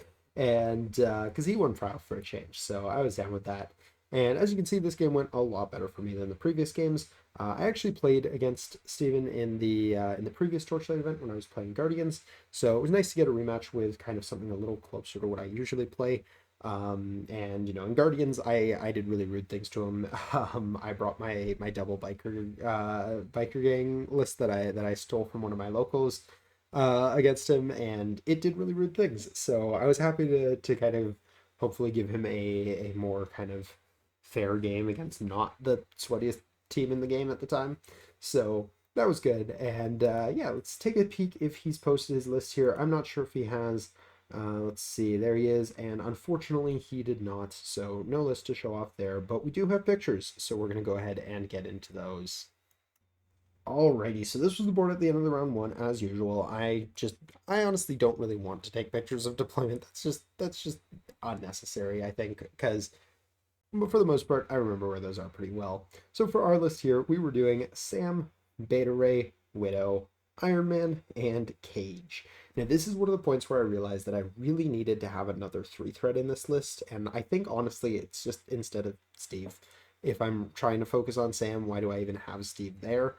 because he won trial for a change, so I was down with that. And as you can see, this game went a lot better for me than the previous games. I actually played against Steven in the previous Torchlight event when I was playing Guardians, so it was nice to get a rematch with kind of something a little closer to what I usually play. And you know, in Guardians, I did really rude things to him. I brought my double biker gang list that I stole from one of my locals against him, and it did really rude things. So I was happy to kind of hopefully give him a more kind of fair game against not the sweatiest team in the game at the time. So that was good. And yeah, let's take a peek if he's posted his list here. I'm not sure if he has. Let's see, there he is, and unfortunately he did not, so no list to show off there, but we do have pictures, so we're going to go ahead and get into those. Alrighty, so this was the board at the end of the round 1, as usual. I honestly don't really want to take pictures of deployment. That's just unnecessary, I think, because for the most part, I remember where those are pretty well. So for our list here, we were doing Sam, Beta Ray, Widow, Iron Man, and Cage. Now, this is one of the points where I realized that I really needed to have another three threat in this list, and I think honestly it's just instead of Steve. If I'm trying to focus on Sam, why do I even have Steve there?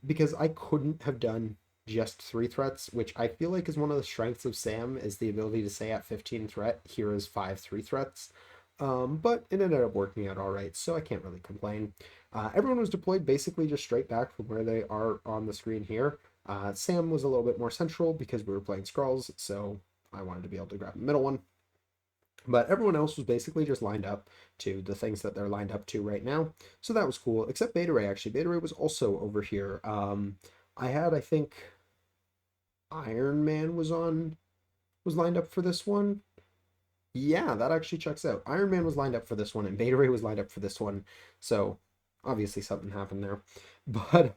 Because I couldn't have done just three threats, which I feel like is one of the strengths of Sam, is the ability to say at 15 threat, here is 5 three threats. But it ended up working out all right, so I can't really complain. Everyone was deployed basically just straight back from where they are on the screen here. Sam was a little bit more central because we were playing Skrulls, so I wanted to be able to grab the middle one. But everyone else was basically just lined up to the things that they're lined up to right now. So that was cool, except Beta Ray actually. Beta Ray was also over here. I think, Iron Man was lined up for this one. Yeah, that actually checks out. Iron Man was lined up for this one, and Beta Ray was lined up for this one. So obviously something happened there. But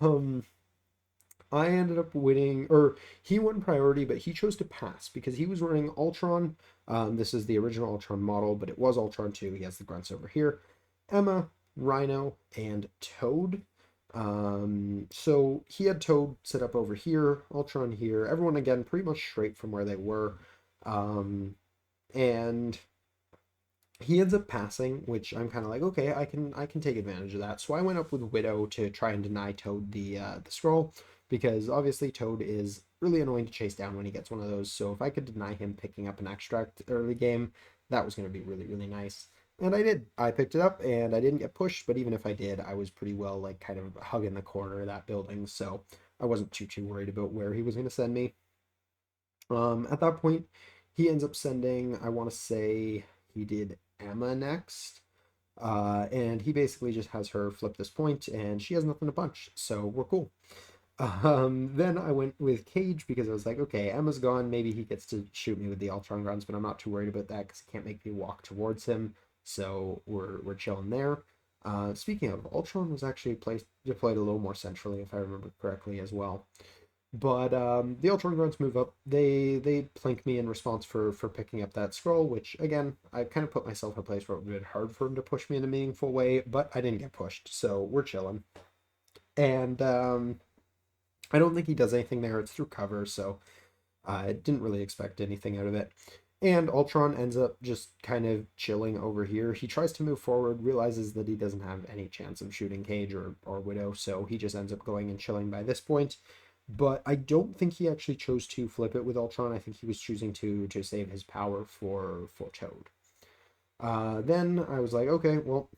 I ended up winning, or he won priority, but he chose to pass because he was running Ultron. This is the original Ultron model, but it was Ultron 2. He has the grunts over here. Emma, Rhino, and Toad. So he had Toad set up over here, Ultron here. Everyone, again, pretty much straight from where they were. And he ends up passing, which I'm kind of like, okay, I can take advantage of that. So I went up with Widow to try and deny Toad the scroll, because obviously Toad is really annoying to chase down when he gets one of those. So if I could deny him picking up an extract early game, that was going to be really, really nice. And I did. I picked it up and I didn't get pushed, but even if I did, I was pretty well like kind of hugging the corner of that building, so I wasn't too worried about where he was going to send me. At that point, he ends up sending, I want to say he did Emma next. And he basically just has her flip this point, and she has nothing to punch, so we're cool. Then I went with Cage because I was like, okay, Emma's gone. Maybe he gets to shoot me with the Ultron guns, but I'm not too worried about that because he can't make me walk towards him. So we're chilling there. Speaking of, Ultron was actually deployed a little more centrally, if I remember correctly, as well. But the Ultron grunts move up. They plink me in response for picking up that scroll, which again I kind of put myself in a place where it would have been hard for him to push me in a meaningful way, but I didn't get pushed, so we're chilling. And I don't think he does anything there. It's through cover, so I didn't really expect anything out of it. And Ultron ends up just kind of chilling over here. He tries to move forward, realizes that he doesn't have any chance of shooting Cage or Widow, so he just ends up going and chilling by this point. But I don't think he actually chose to flip it with Ultron. I think he was choosing to save his power for Toad. Then I was like, okay, well,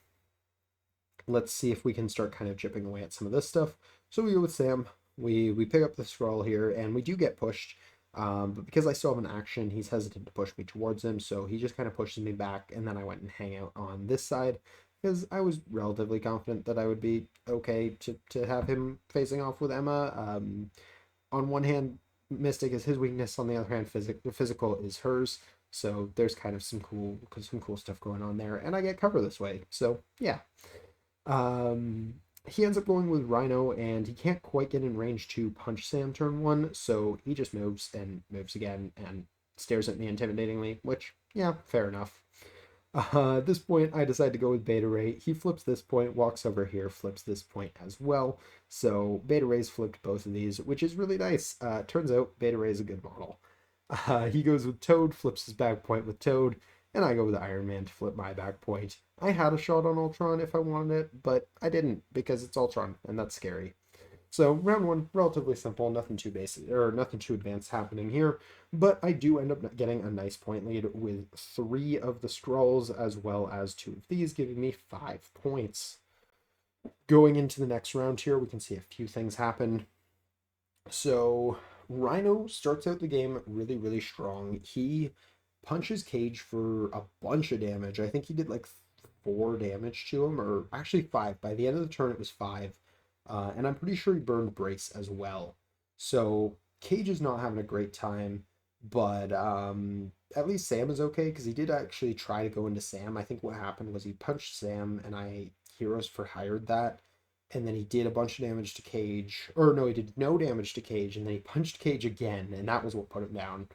let's see if we can start kind of chipping away at some of this stuff. So we go with Sam. We pick up the scroll here, and we do get pushed. But because I still have an action, he's hesitant to push me towards him, so he just kind of pushes me back, and then I went and hang out on this side because I was relatively confident that I would be okay to have him facing off with Emma. On one hand, Mystic is his weakness. On the other hand, physical is hers. So there's kind of some cool stuff going on there, and I get cover this way. So yeah. He ends up going with Rhino, and he can't quite get in range to punch Sam turn one, so he just moves and moves again and stares at me intimidatingly, which, yeah, fair enough. At this point, I decide to go with Beta Ray. He flips this point, walks over here, flips this point as well. So Beta Ray's flipped both of these, which is really nice. Turns out Beta Ray is a good model. He goes with Toad, flips his back point with Toad, and I go with Iron Man to flip my back point. I had a shot on Ultron if I wanted it, but I didn't because it's Ultron, and that's scary. So round one, relatively simple, nothing too basic or nothing too advanced happening here, but I do end up getting a nice point lead with 3 of the scrolls as well as 2 of these, giving me 5 points. Going into the next round here, we can see a few things happen. So Rhino starts out the game really, really strong. He punches Cage for a bunch of damage. I think he did like 4 damage to him, or actually 5. By the end of the turn, it was 5. And I'm pretty sure he burned Brace as well. So Cage is not having a great time, but at least Sam is okay because he did actually try to go into Sam. I think what happened was he punched Sam, and I Heroes for hired that. And then he did a bunch of damage to Cage. Or no, he did no damage to Cage, and then he punched Cage again, and that was what put him down.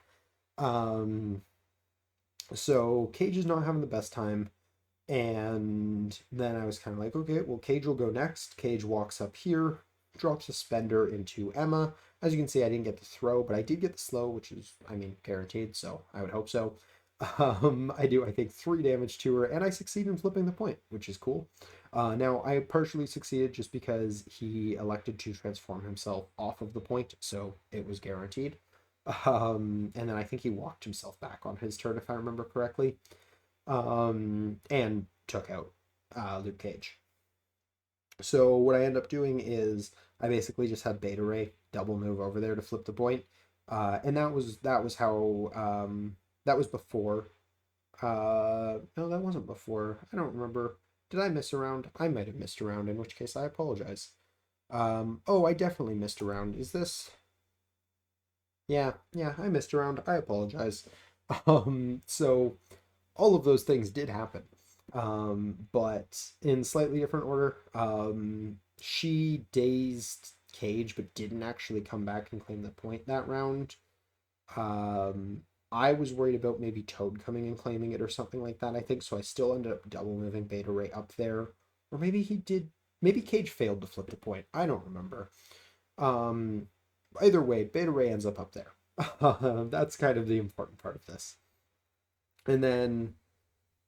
So Cage is not having the best time. And then I was kind of like, okay, well, Cage will go next. Cage walks up here. drops a spender into Emma. As you can see, I didn't get the throw, but I did get the slow, which is, I mean, guaranteed, so I would hope so. I do, I think, 3 damage to her, and I succeed in flipping the point, which is cool. Now, I partially succeeded just because he elected to transform himself off of the point, so it was guaranteed. And then I think he walked himself back on his turn, if I remember correctly, and took out Luke Cage. So what I end up doing is I basically just had Beta Ray double move over there to flip the point, and that was how that was before. No, that wasn't before. I don't remember. Did I miss around? I might have missed around, in which case I apologize. Oh, I definitely missed around. Is this? Yeah, yeah, I missed around. I apologize. So all of those things did happen. But in slightly different order. She dazed Cage, but didn't actually come back and claim the point that round. I was worried about maybe Toad coming and claiming it or something like that, I think, so I still ended up double moving Beta Ray up there. Or maybe he did, maybe Cage failed to flip the point. I don't remember. Um, Either way, Beta Ray ends up there. That's kind of the important part of this. And then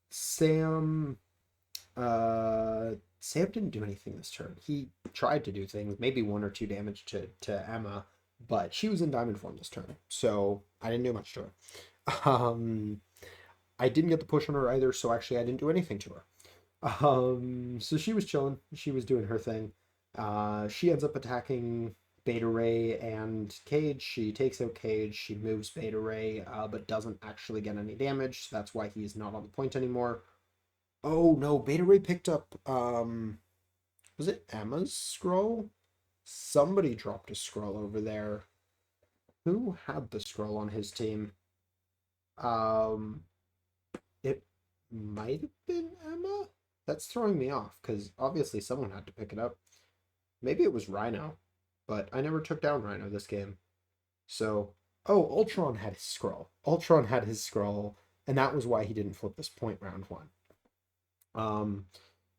Sam, Sam didn't do anything this turn. He tried to do things, maybe 1 or 2 damage to Emma, but she was in diamond form this turn, so I didn't do much to her. I didn't get the push on her either, so actually I didn't do anything to her. So she was chilling. She was doing her thing. She ends up attacking Beta Ray and Cage. She takes out Cage. She moves Beta Ray, but doesn't actually get any damage. So that's why he's not on the point anymore. Oh no, Beta Ray picked up was it Emma's scroll? Somebody dropped a scroll over there. Who had the scroll on his team? Um it might have been Emma. That's throwing me off because obviously someone had to pick it up. Maybe it was Rhino, but I never took down Rhino this game. So, oh, Ultron had his scroll. Ultron had his scroll, and that was why he didn't flip this point round 1.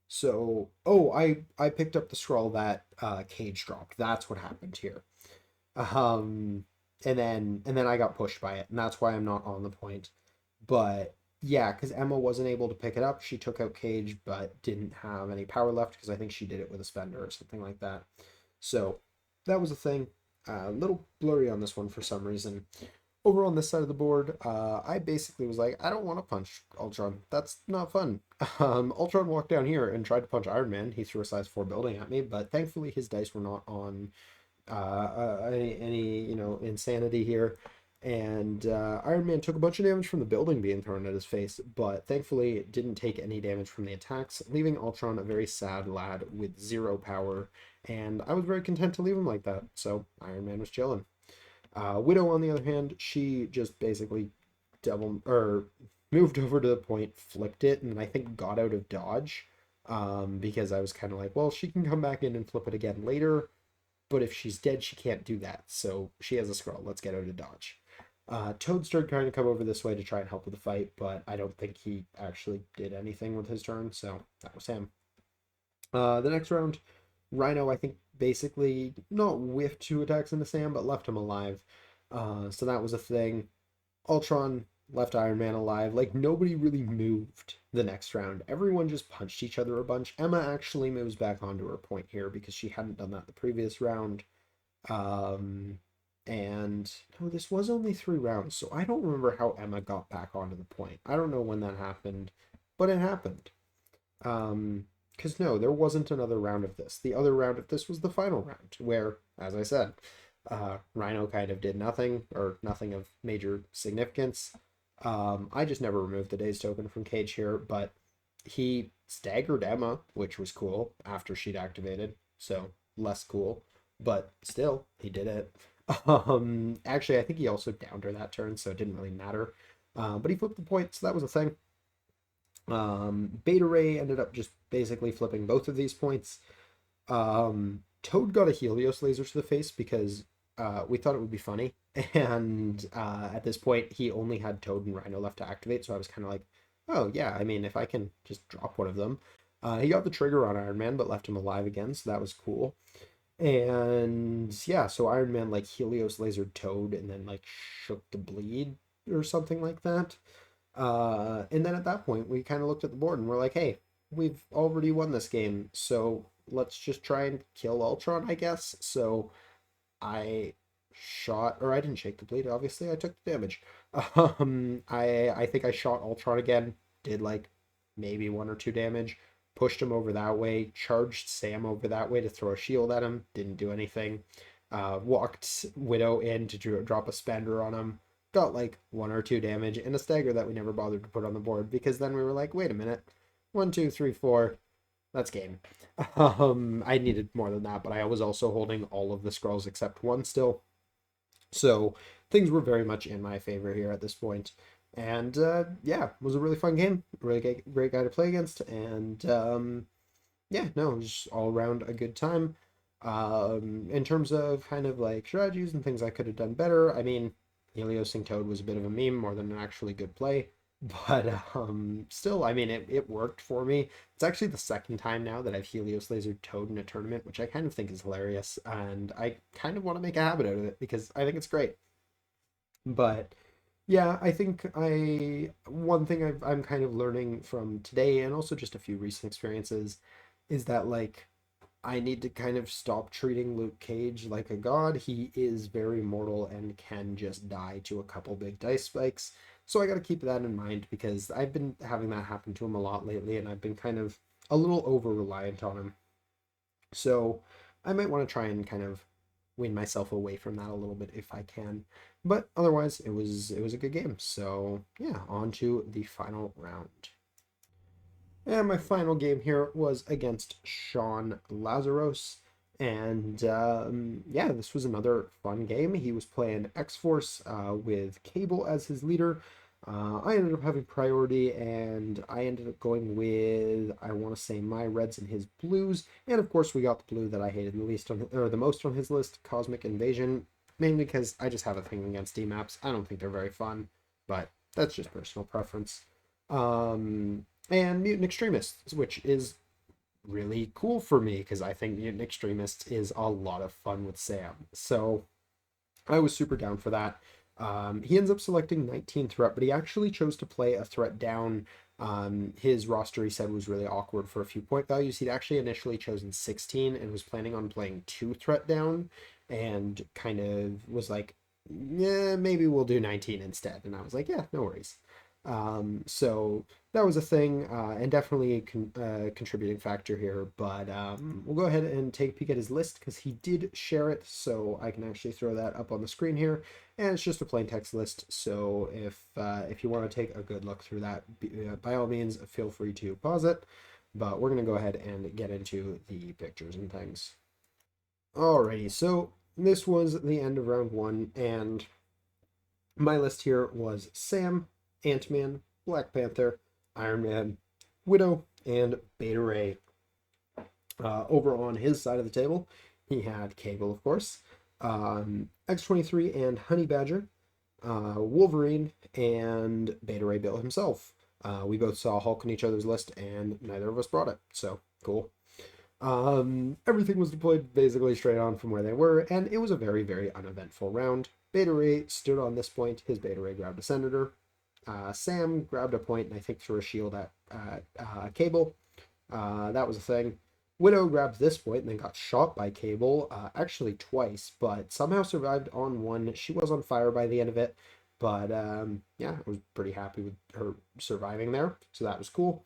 So, oh, I picked up the scroll that Cage dropped. That's what happened here. And then I got pushed by it, and that's why I'm not on the point. But yeah, because Emma wasn't able to pick it up. She took out Cage, but didn't have any power left because I think she did it with a spender or something like that. So that was a thing. A little blurry on this one for some reason. Over on this side of the board, I basically was like, I don't want to punch Ultron. That's not fun. Ultron walked down here and tried to punch Iron Man. He threw a size 4 building at me, but thankfully his dice were not on any insanity here. And Iron Man took a bunch of damage from the building being thrown at his face, but thankfully it didn't take any damage from the attacks, leaving Ultron a very sad lad with 0 power. And I was very content to leave him like that, so Iron Man was chilling. Widow, on the other hand, she just basically moved over to the point, flipped it, and I think got out of dodge. Because I was kind of like, well, she can come back in and flip it again later, but if she's dead, she can't do that. So she has a scroll. Let's get out of dodge. Toad started trying to come over this way to try and help with the fight, but I don't think he actually did anything with his turn, so that was him. The next round, Rhino, I think, basically not whiffed 2 attacks into Sam, but left him alive. So that was a thing. Ultron left Iron Man alive. Like, nobody really moved the next round. Everyone just punched each other a bunch. Emma actually moves back onto her point here because she hadn't done that the previous round. And no, this was only 3 rounds, so I don't remember how Emma got back onto the point. I don't know when that happened, but it happened. Because no, there wasn't another round of this. The other round of this was the final round, where, as I said, Rhino kind of did nothing, or nothing of major significance. I just never removed the Daze token from Cage here, but he staggered Emma, which was cool, after she'd activated, so less cool, but still, he did it. Actually, I think he also downed her that turn, so it didn't really matter. But he flipped the point, so that was a thing. Beta Ray ended up just basically flipping both of these points. Toad got a Helios laser to the face because we thought it would be funny, and at this point he only had Toad and Rhino left to activate, so I was kind of like, oh yeah, I mean, if I can just drop one of them. He got the trigger on Iron Man, but left him alive again, so that was cool. And yeah, so Iron Man like Helios lasered Toad and then like shook the bleed or something like that. And then at that point, we kind of looked at the board and we're like, hey, we've already won this game, so let's just try and kill Ultron, I guess. So I shot, or I didn't shake the bleed, obviously, I took the damage. I think I shot Ultron again, did like maybe one or two damage, pushed him over that way, charged Sam over that way to throw a shield at him, didn't do anything. Walked Widow in to drop a spender on him, got like one or two damage and a stagger that we never bothered to put on the board because then we were like, wait a minute, one, two, three, four, that's game. I needed more than that, but I was also holding all of the scrolls except one still. So things were very much in my favor here at this point. And yeah, it was a really fun game. Really great guy to play against. And yeah, no, it was all around a good time. In terms of kind of like strategies and things I could have done better, I mean, Heliosing Toad was a bit of a meme more than an actually good play. But still, I mean, it worked for me. It's actually the second time now that I've Helios Lasered Toad in a tournament, which I kind of think is hilarious, and I kind of want to make a habit out of it because I think it's great. But yeah, I think one thing I'm kind of learning from today and also just a few recent experiences is that like I need to kind of stop treating Luke Cage like a god. He is very mortal and can just die to a couple big dice spikes. So I got to keep that in mind because I've been having that happen to him a lot lately and I've been kind of a little over reliant on him. So I might want to try and kind of wean myself away from that a little bit if I can. But otherwise, it was a good game. So yeah, on to the final round. And my final game here was against Sean Lazaros. And yeah, this was another fun game. He was playing X-Force with Cable as his leader. I ended up having priority, and I ended up going with, I want to say, my reds and his blues. And of course, we got the blue that I hated the least on, or the most on his list, Cosmic Invasion. Mainly because I just have a thing against D-maps. I don't think they're very fun, but that's just personal preference. And Mutant Extremists, which is really cool for me because I think Mutant Extremists is a lot of fun with Sam. So I was super down for that. He ends up selecting 19 threat, but he actually chose to play a threat down. His roster, he said, was really awkward for a few point values. He'd actually initially chosen 16 and was planning on playing 2 threat down and kind of was like, yeah, maybe we'll do 19 instead. And I was like, yeah, no worries. So that was a thing, and definitely a contributing factor here. But we'll go ahead and take a peek at his list because he did share it, so I can actually throw that up on the screen here. And it's just a plain text list. So if you want to take a good look through that, by all means, feel free to pause it. But we're gonna go ahead and get into the pictures and things. Alrighty, so this was the end of round one, and my list here was Sam, Ant-Man, Black Panther, Iron Man, Widow, and Beta Ray. Over on his side of the table, he had Cable, of course, X-23 and Honey Badger, Wolverine, and Beta Ray Bill himself. We both saw Hulk on each other's list, and neither of us brought it, so cool. Everything was deployed basically straight on from where they were, and it was a very, very uneventful round. Beta Ray stood on this point. His Beta Ray grabbed a Senator. Sam grabbed a point and I think threw a shield at Cable. That was a thing. Widow grabbed this point and then got shot by Cable, actually twice, but somehow survived on one. She was on fire by the end of it, but yeah, I was pretty happy with her surviving there, so that was cool.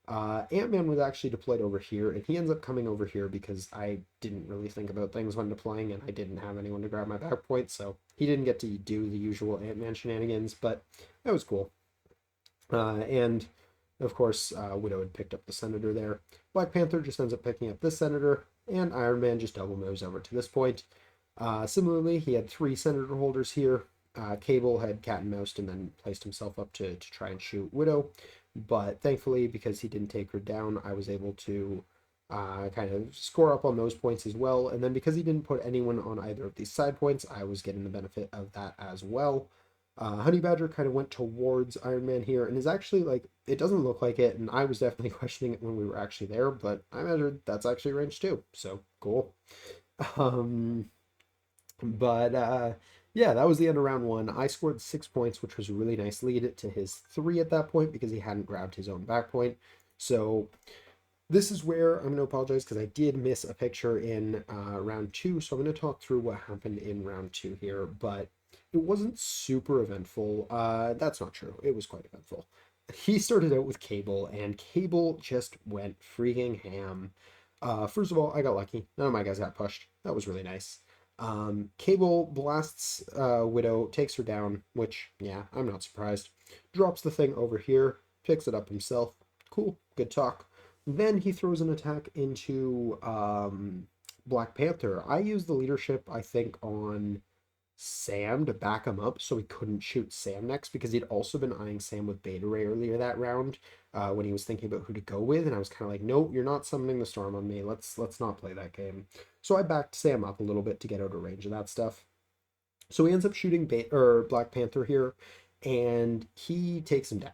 Ant-Man was actually deployed over here, and he ends up coming over here because I didn't really think about things when deploying, and I didn't have anyone to grab my back point, so he didn't get to do the usual Ant-Man shenanigans, but that was cool. And of course, Widow had picked up the Senator there. Black Panther just ends up picking up this Senator, and Iron Man just double moves over to this point. Similarly, he had 3 Senator holders here. Cable had cat and moused and then placed himself up to try and shoot Widow. But thankfully, because he didn't take her down, I was able to kind of score up on those points as well. And then because he didn't put anyone on either of these side points, I was getting the benefit of that as well. Honey Badger kind of went towards Iron Man here and is actually like, it doesn't look like it, and I was definitely questioning it when we were actually there, but I measured that's actually range 2, so cool. Um, but yeah, that was the end of round one. I scored 6 points, which was a really nice lead to his three at that point because he hadn't grabbed his own back point. So this is where I'm going to apologize because I did miss a picture in round two. So I'm going to talk through what happened in round two here, but it wasn't super eventful. That's not true. It was quite eventful. He started out with Cable, and Cable just went freaking ham. First of all, I got lucky. None of my guys got pushed. That was really nice. Cable blasts Widow, takes her down, which, yeah, I'm not surprised. Drops the thing over here, picks it up himself. Cool, good talk. Then he throws an attack into Black Panther. I used the leadership, I think, on Sam to back him up so he couldn't shoot Sam next because he'd also been eyeing Sam with Beta Ray earlier that round when he was thinking about who to go with, and I was kind of like, no, you're not summoning the storm on me. Let's not play that game. So I backed Sam up a little bit to get out of range of that stuff. So he ends up shooting Black Panther here, and he takes him down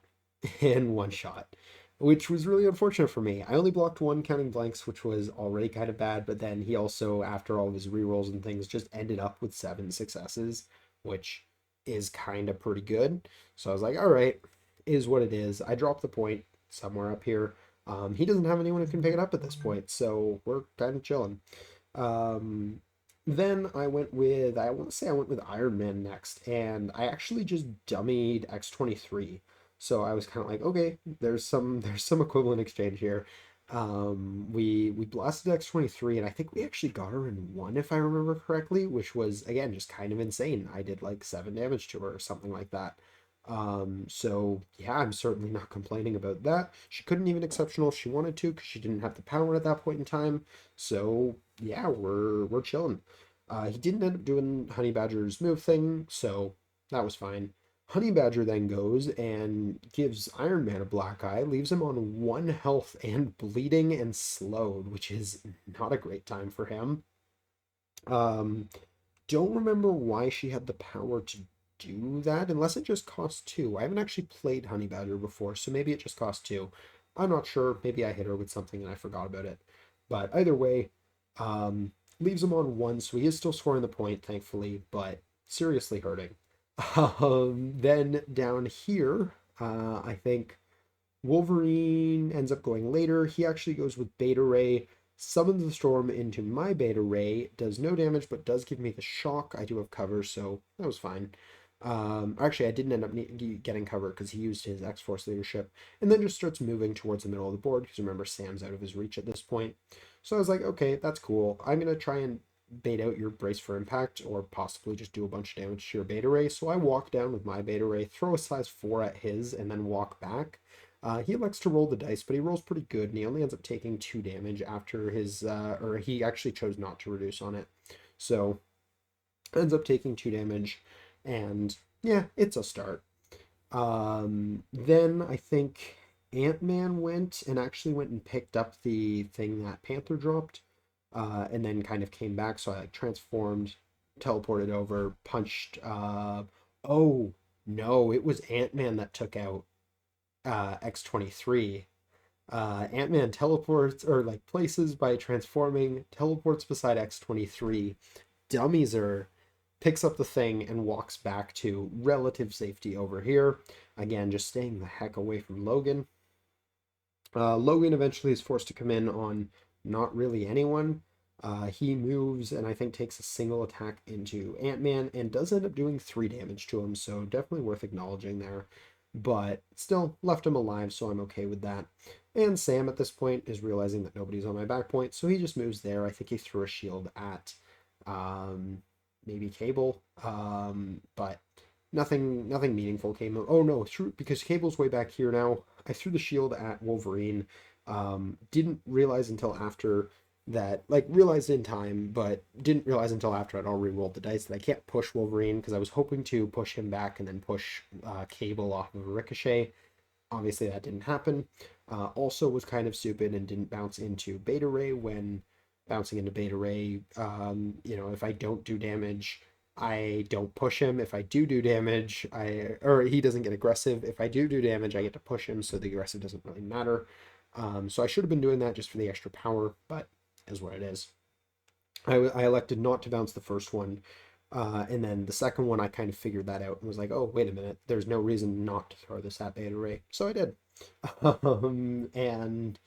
in one shot, which was really unfortunate for me. I only blocked one counting blanks, which was already kind of bad, but then he also, after all of his rerolls and things, just ended up with 7 successes, which is kind of pretty good. So I was like, all right, is what it is. I dropped the point somewhere up here. He doesn't have anyone who can pick it up at this point, so we're kind of chilling. Um, then I want to say I went with Iron Man next, and I actually just dummied X-23. So I was kind of like, okay, there's some equivalent exchange here. We blasted X-23, and I think we actually got her in one, if I remember correctly, which was again just kind of insane. I did like 7 damage to her or something like that. So yeah, I'm certainly not complaining about that. She couldn't even exceptional if she wanted to because she didn't have the power at that point in time. So yeah, we're chilling. He didn't end up doing Honey Badger's move thing, so that was fine. Honey Badger then goes and gives Iron Man a black eye, leaves him on 1 health and bleeding and slowed, which is not a great time for him. Um, don't remember why she had the power to do that, unless it just cost two. I haven't actually played Honey Badger before, so maybe it just cost two. I'm not sure. Maybe I hit her with something and I forgot about it. But either way, um, leaves him on one, so he is still scoring the point, thankfully, but seriously hurting. Then down here, I think Wolverine ends up going later. He actually goes with Beta Ray, summons the storm into my Beta Ray, does no damage but does give me the shock. I do have cover, so that was fine. Actually, I didn't end up getting cover because he used his X-Force leadership and then just starts moving towards the middle of the board because remember, Sam's out of his reach at this point. So I was like, okay, that's cool. I'm going to try and bait out your brace for impact or possibly just do a bunch of damage to your Beta Ray. So I walk down with my Beta Ray, throw a size 4 at his, and then walk back. He elects to roll the dice, but he rolls pretty good, and he only ends up taking 2 damage after his, or he actually chose not to reduce on it. So ends up taking 2 damage, and yeah, it's a start. Then I think Ant-Man went and picked up the thing that Panther dropped, and then kind of came back. So I like transformed, teleported over, punched. Oh no, it was Ant-Man that took out X-23. Ant-Man teleports or like places by transforming, teleports beside X-23, dummies her, picks up the thing and walks back to relative safety over here. Again, just staying the heck away from Logan. Logan eventually is forced to come in on not really anyone. He moves and I think takes a single attack into Ant-Man and does end up doing 3 damage to him, so definitely worth acknowledging there. But still left him alive, so I'm okay with that. And Sam at this point is realizing that nobody's on my back point, so he just moves there. I think he threw a shield at maybe Cable, but nothing meaningful came. Oh no, true, because Cable's way back here now. I threw the shield at Wolverine. Didn't realize until after that, like realized in time, but didn't realize until after I'd already rolled the dice that I can't push Wolverine because I was hoping to push him back and then push Cable off of a ricochet. Obviously that didn't happen. Also was kind of stupid and didn't bounce into Beta Ray when bouncing into Beta Ray. If I don't do damage, I don't push him. If I do damage, or he doesn't get aggressive. If I do damage, I get to push him, so the aggressive doesn't really matter. So I should have been doing that just for the extra power, but is what it is. I elected not to bounce the first one. And then the second one, I kind of figured that out and was like, oh, wait a minute, there's no reason not to throw this at Beta Ray. So I did. And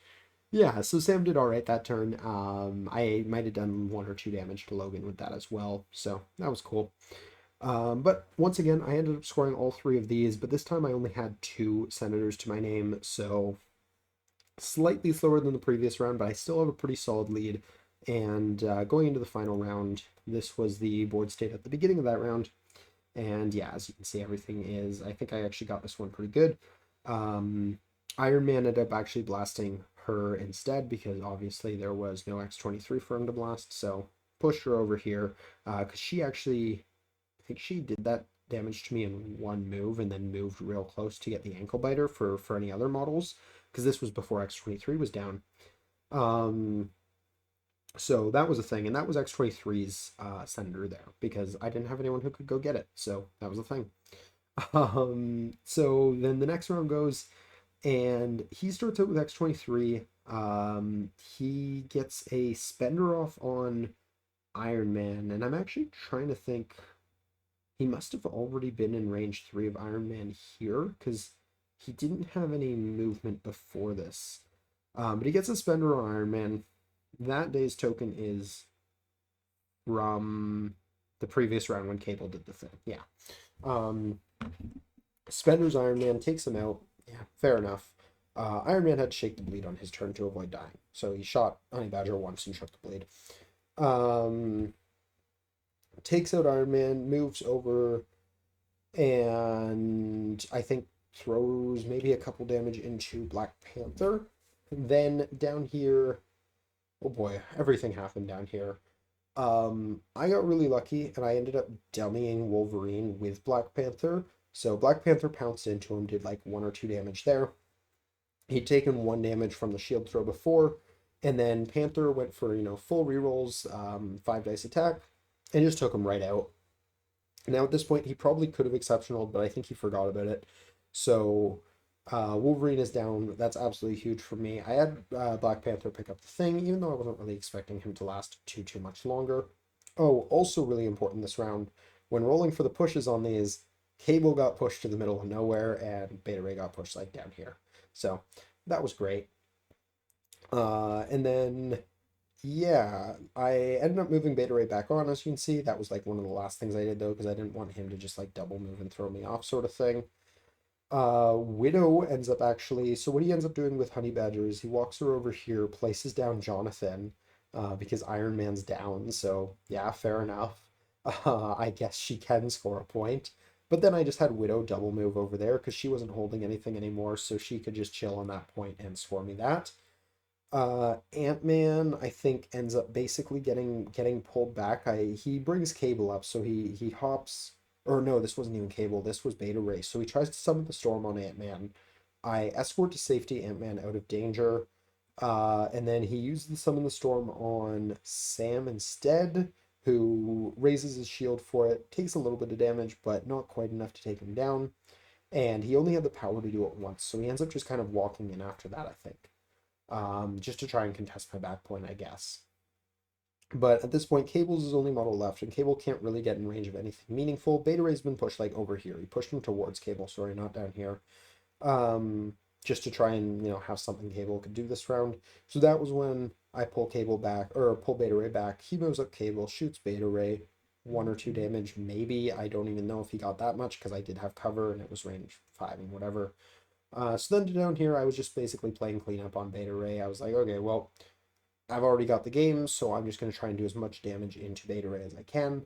yeah, so Sam did all right that turn. I might have done 1 or 2 damage to Logan with that as well. So that was cool. But once again, I ended up scoring all 3 of these, but this time I only had 2 senators to my name. So slightly slower than the previous round, but I still have a pretty solid lead. And going into the final round, this was the board state at the beginning of that round. And yeah, as you can see, everything is, I think I actually got this one pretty good. Iron Man ended up actually blasting her instead because obviously there was no X-23 for him to blast. So pushed her over here because she actually, I think she did that damage to me in 1 move and then moved real close to get the ankle biter for any other models because this was before X-23 was down. So that was a thing, and that was X-23's senator there because I didn't have anyone who could go get it. So that was a thing. So then the next round goes, and he starts out with X-23. He gets a spender off on Iron Man, and I'm actually trying to think. He must have already been in range 3 of Iron Man here because he didn't have any movement before this. But he gets a spender on Iron Man. That day's token is from the previous round when Cable did the thing. Yeah. Spender's Iron Man takes him out. Yeah, fair enough. Iron Man had to shake the bleed on his turn to avoid dying. So he shot Honey Badger once and shook the bleed. Takes out Iron Man, moves over, and I think throws maybe a couple damage into Black Panther. Then down here, oh boy, everything happened down here. I got really lucky and I ended up dummying Wolverine with Black Panther. So Black Panther pounced into him, did like 1 or 2 damage there. He'd taken 1 damage from the shield throw before, and then Panther went for, full rerolls, 5 dice attack, and just took him right out. Now at this point, he probably could have exceptional, but I think he forgot about it. So Wolverine is down. That's absolutely huge for me. I had Black Panther pick up the thing, even though I wasn't really expecting him to last too much longer. Oh, also really important this round, when rolling for the pushes on these, Cable got pushed to the middle of nowhere, and Beta Ray got pushed like down here. So that was great. And then yeah, I ended up moving Beta Ray back on, as you can see. That was like one of the last things I did though, because I didn't want him to just like double move and throw me off sort of thing. Widow ends up actually, so what he ends up doing with Honey Badger is he walks her over here, places down Jonathan, because Iron Man's down, so yeah, fair enough. I guess she can score a point. But then I just had Widow double move over there because she wasn't holding anything anymore, so she could just chill on that point and score me that. Ant-Man, I think, ends up basically getting pulled back. He brings Cable up, so he hops, or no, this wasn't even Cable, this was Beta Ray. So he tries to summon the storm on Ant-Man. I escort to safety Ant-Man out of danger. And then he uses the summon the storm on Sam instead, who raises his shield for it, takes a little bit of damage, but not quite enough to take him down. And he only had the power to do it once, so he ends up just kind of walking in after that, I think. Just to try and contest my back point, I guess. But at this point, Cable's his only model left, and Cable can't really get in range of anything meaningful. Beta Ray's been pushed like over here. He pushed him towards Cable, sorry, not down here. Just to try and, have something Cable could do this round. So that was when I pull Cable back, or pull Beta Ray back. He moves up Cable, shoots Beta Ray, 1 or 2 damage, maybe. I don't even know if he got that much because I did have cover and it was range 5 and whatever. So then down here, I was just basically playing cleanup on Beta Ray. I was like, okay, well, I've already got the game, so I'm just going to try and do as much damage into Beta Ray as I can.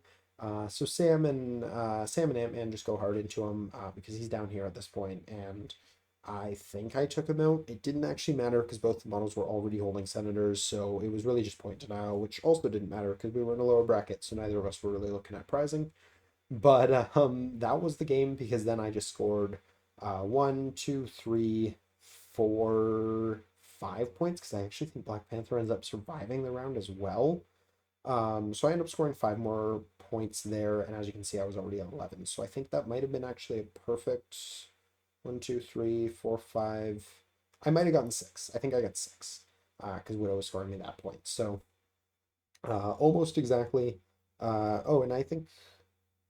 So Sam and Ant-Man just go hard into him because he's down here at this point, and I think I took him out. It didn't actually matter because both the models were already holding Senators, so it was really just point denial, which also didn't matter because we were in a lower bracket, so neither of us were really looking at prizing. But that was the game because then I just scored 1, 2, 3, 4, 5 points because I actually think Black Panther ends up surviving the round as well. So I end up scoring 5 more points there, and as you can see, I was already at 11. So I think that might have been actually a perfect 1, 2, 3, 4, 5. I might have gotten 6. I think I got 6 because Widow was scoring me that point. So almost exactly. Oh, and I think,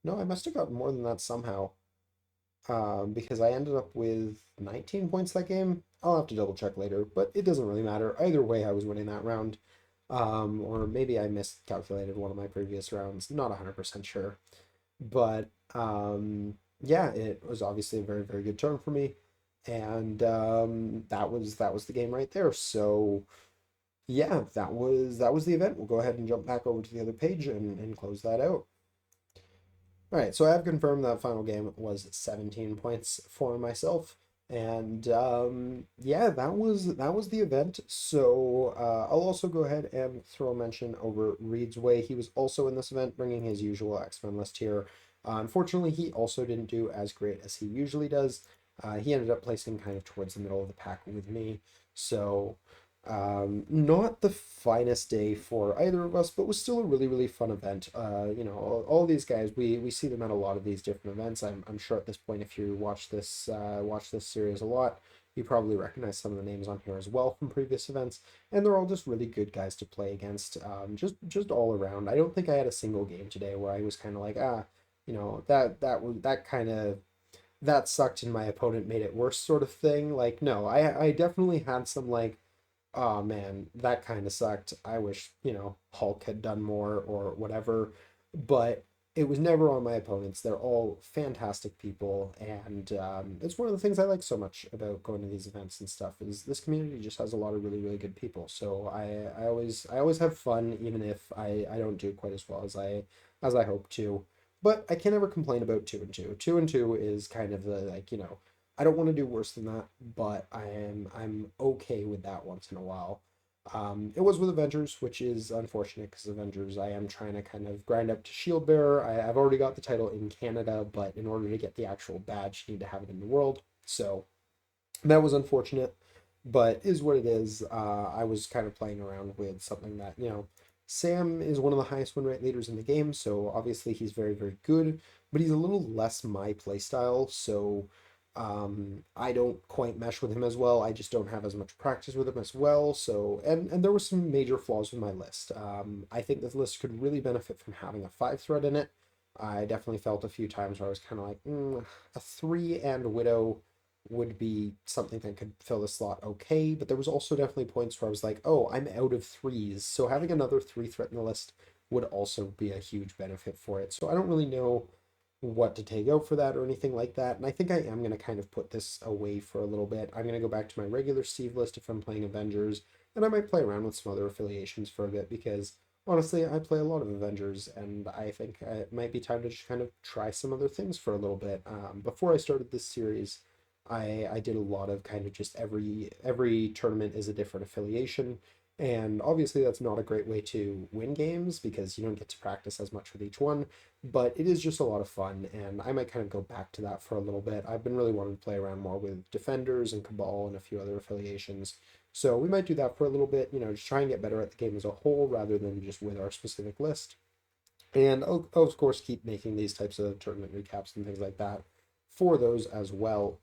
no, I must have got more than that somehow. Because I ended up with 19 points that game. I'll have to double check later, but it doesn't really matter. Either way, I was winning that round. Or maybe I miscalculated one of my previous rounds. Not 100% sure. But yeah, it was obviously a very, very good turn for me. And that was the game right there. So yeah, that was the event. We'll go ahead and jump back over to the other page and close that out. All right, so I have confirmed that final game was 17 points for myself. And yeah, that was the event. So I'll also go ahead and throw a mention over Reed's way. He was also in this event, bringing his usual X-Men list here. Unfortunately, he also didn't do as great as he usually does. He ended up placing kind of towards the middle of the pack with me. So not the finest day for either of us, but was still a really, really fun event. All these guys, we see them at a lot of these different events. I'm sure at this point, if you watch this series a lot, you probably recognize some of the names on here as well from previous events, and they're all just really good guys to play against. Just all around. I don't think I had a single game today where I was kind of like, that sucked and my opponent made it worse sort of thing. Like, no, I definitely had some like, oh man, that kind of sucked. I wish, Hulk had done more or whatever. But it was never on my opponents. They're all fantastic people, and it's one of the things I like so much about going to these events and stuff is this community just has a lot of really, really good people. So I always have fun, even if I don't do quite as well as I hope to. But I can never complain about 2-2. 2-2 is kind of the like, I don't want to do worse than that, but I'm okay with that once in a while. It was with Avengers, which is unfortunate because Avengers, I am trying to kind of grind up to Shield Bearer. I've already got the title in Canada, but in order to get the actual badge, you need to have it in the world. So that was unfortunate, but is what it is. I was kind of playing around with something that, Sam is one of the highest win rate leaders in the game, so obviously he's very, very good, but he's a little less my playstyle, so I don't quite mesh with him as well. I just don't have as much practice with him as well. So, and there were some major flaws with my list. I think this list could really benefit from having a 5 threat in it. I definitely felt a few times where I was kind of like, a 3 and Widow would be something that could fill the slot okay, but there was also definitely points where I was like, oh, I'm out of threes, so having another 3 threat in the list would also be a huge benefit for it. So I don't really know what to take out for that or anything like that. And I think I am going to kind of put this away for a little bit. I'm going to go back to my regular Steve list if I'm playing Avengers, and I might play around with some other affiliations for a bit because honestly, I play a lot of Avengers, and I think it might be time to just kind of try some other things for a little bit. Before I started this series, I did a lot of kind of just every tournament is a different affiliation. And obviously, that's not a great way to win games because you don't get to practice as much with each one, but it is just a lot of fun. And I might kind of go back to that for a little bit. I've been really wanting to play around more with Defenders and Cabal and a few other affiliations. So we might do that for a little bit, just try and get better at the game as a whole rather than just with our specific list. And I'll, of course, keep making these types of tournament recaps and things like that for those as well.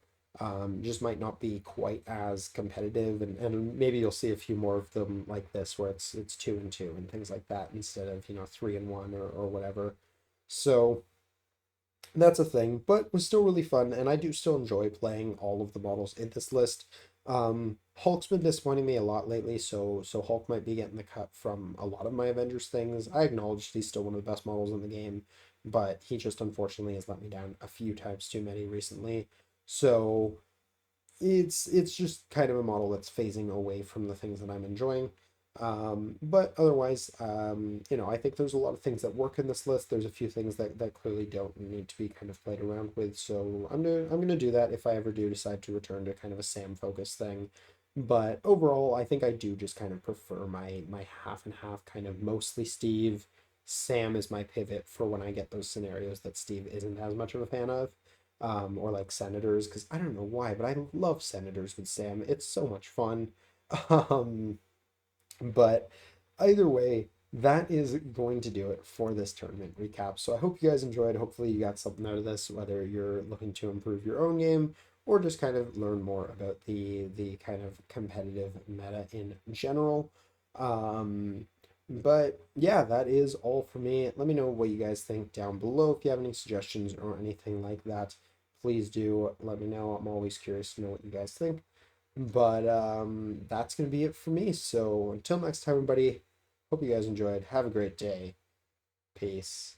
Just might not be quite as competitive, and maybe you'll see a few more of them like this, where it's 2-2 and things like that instead of 3-1 or whatever. So that's a thing, but was still really fun, and I do still enjoy playing all of the models in this list. Hulk's been disappointing me a lot lately, so Hulk might be getting the cut from a lot of my Avengers things. I acknowledge he's still one of the best models in the game, but he just unfortunately has let me down a few times too many recently. So it's just kind of a model that's phasing away from the things that I'm enjoying. But otherwise, I think there's a lot of things that work in this list. There's a few things that clearly don't need to be kind of played around with. So I'm gonna do that if I ever do decide to return to kind of a Sam focus thing. But overall, I think I do just kind of prefer my half and half kind of mostly Steve. Sam is my pivot for when I get those scenarios that Steve isn't as much of a fan of, or like Senators, because I don't know why, but I love Senators with Sam. It's so much fun. Um, but either way, that is going to do it for this tournament recap. So I hope you guys enjoyed. Hopefully, you got something out of this, whether you're looking to improve your own game or just kind of learn more about the kind of competitive meta in general. Um, But yeah, that is all for me. Let me know what you guys think down below. If you have any suggestions or anything like that, please do let me know. I'm always curious to know what you guys think. But that's gonna be it for me. So until next time, everybody, hope you guys enjoyed. Have a great day. Peace.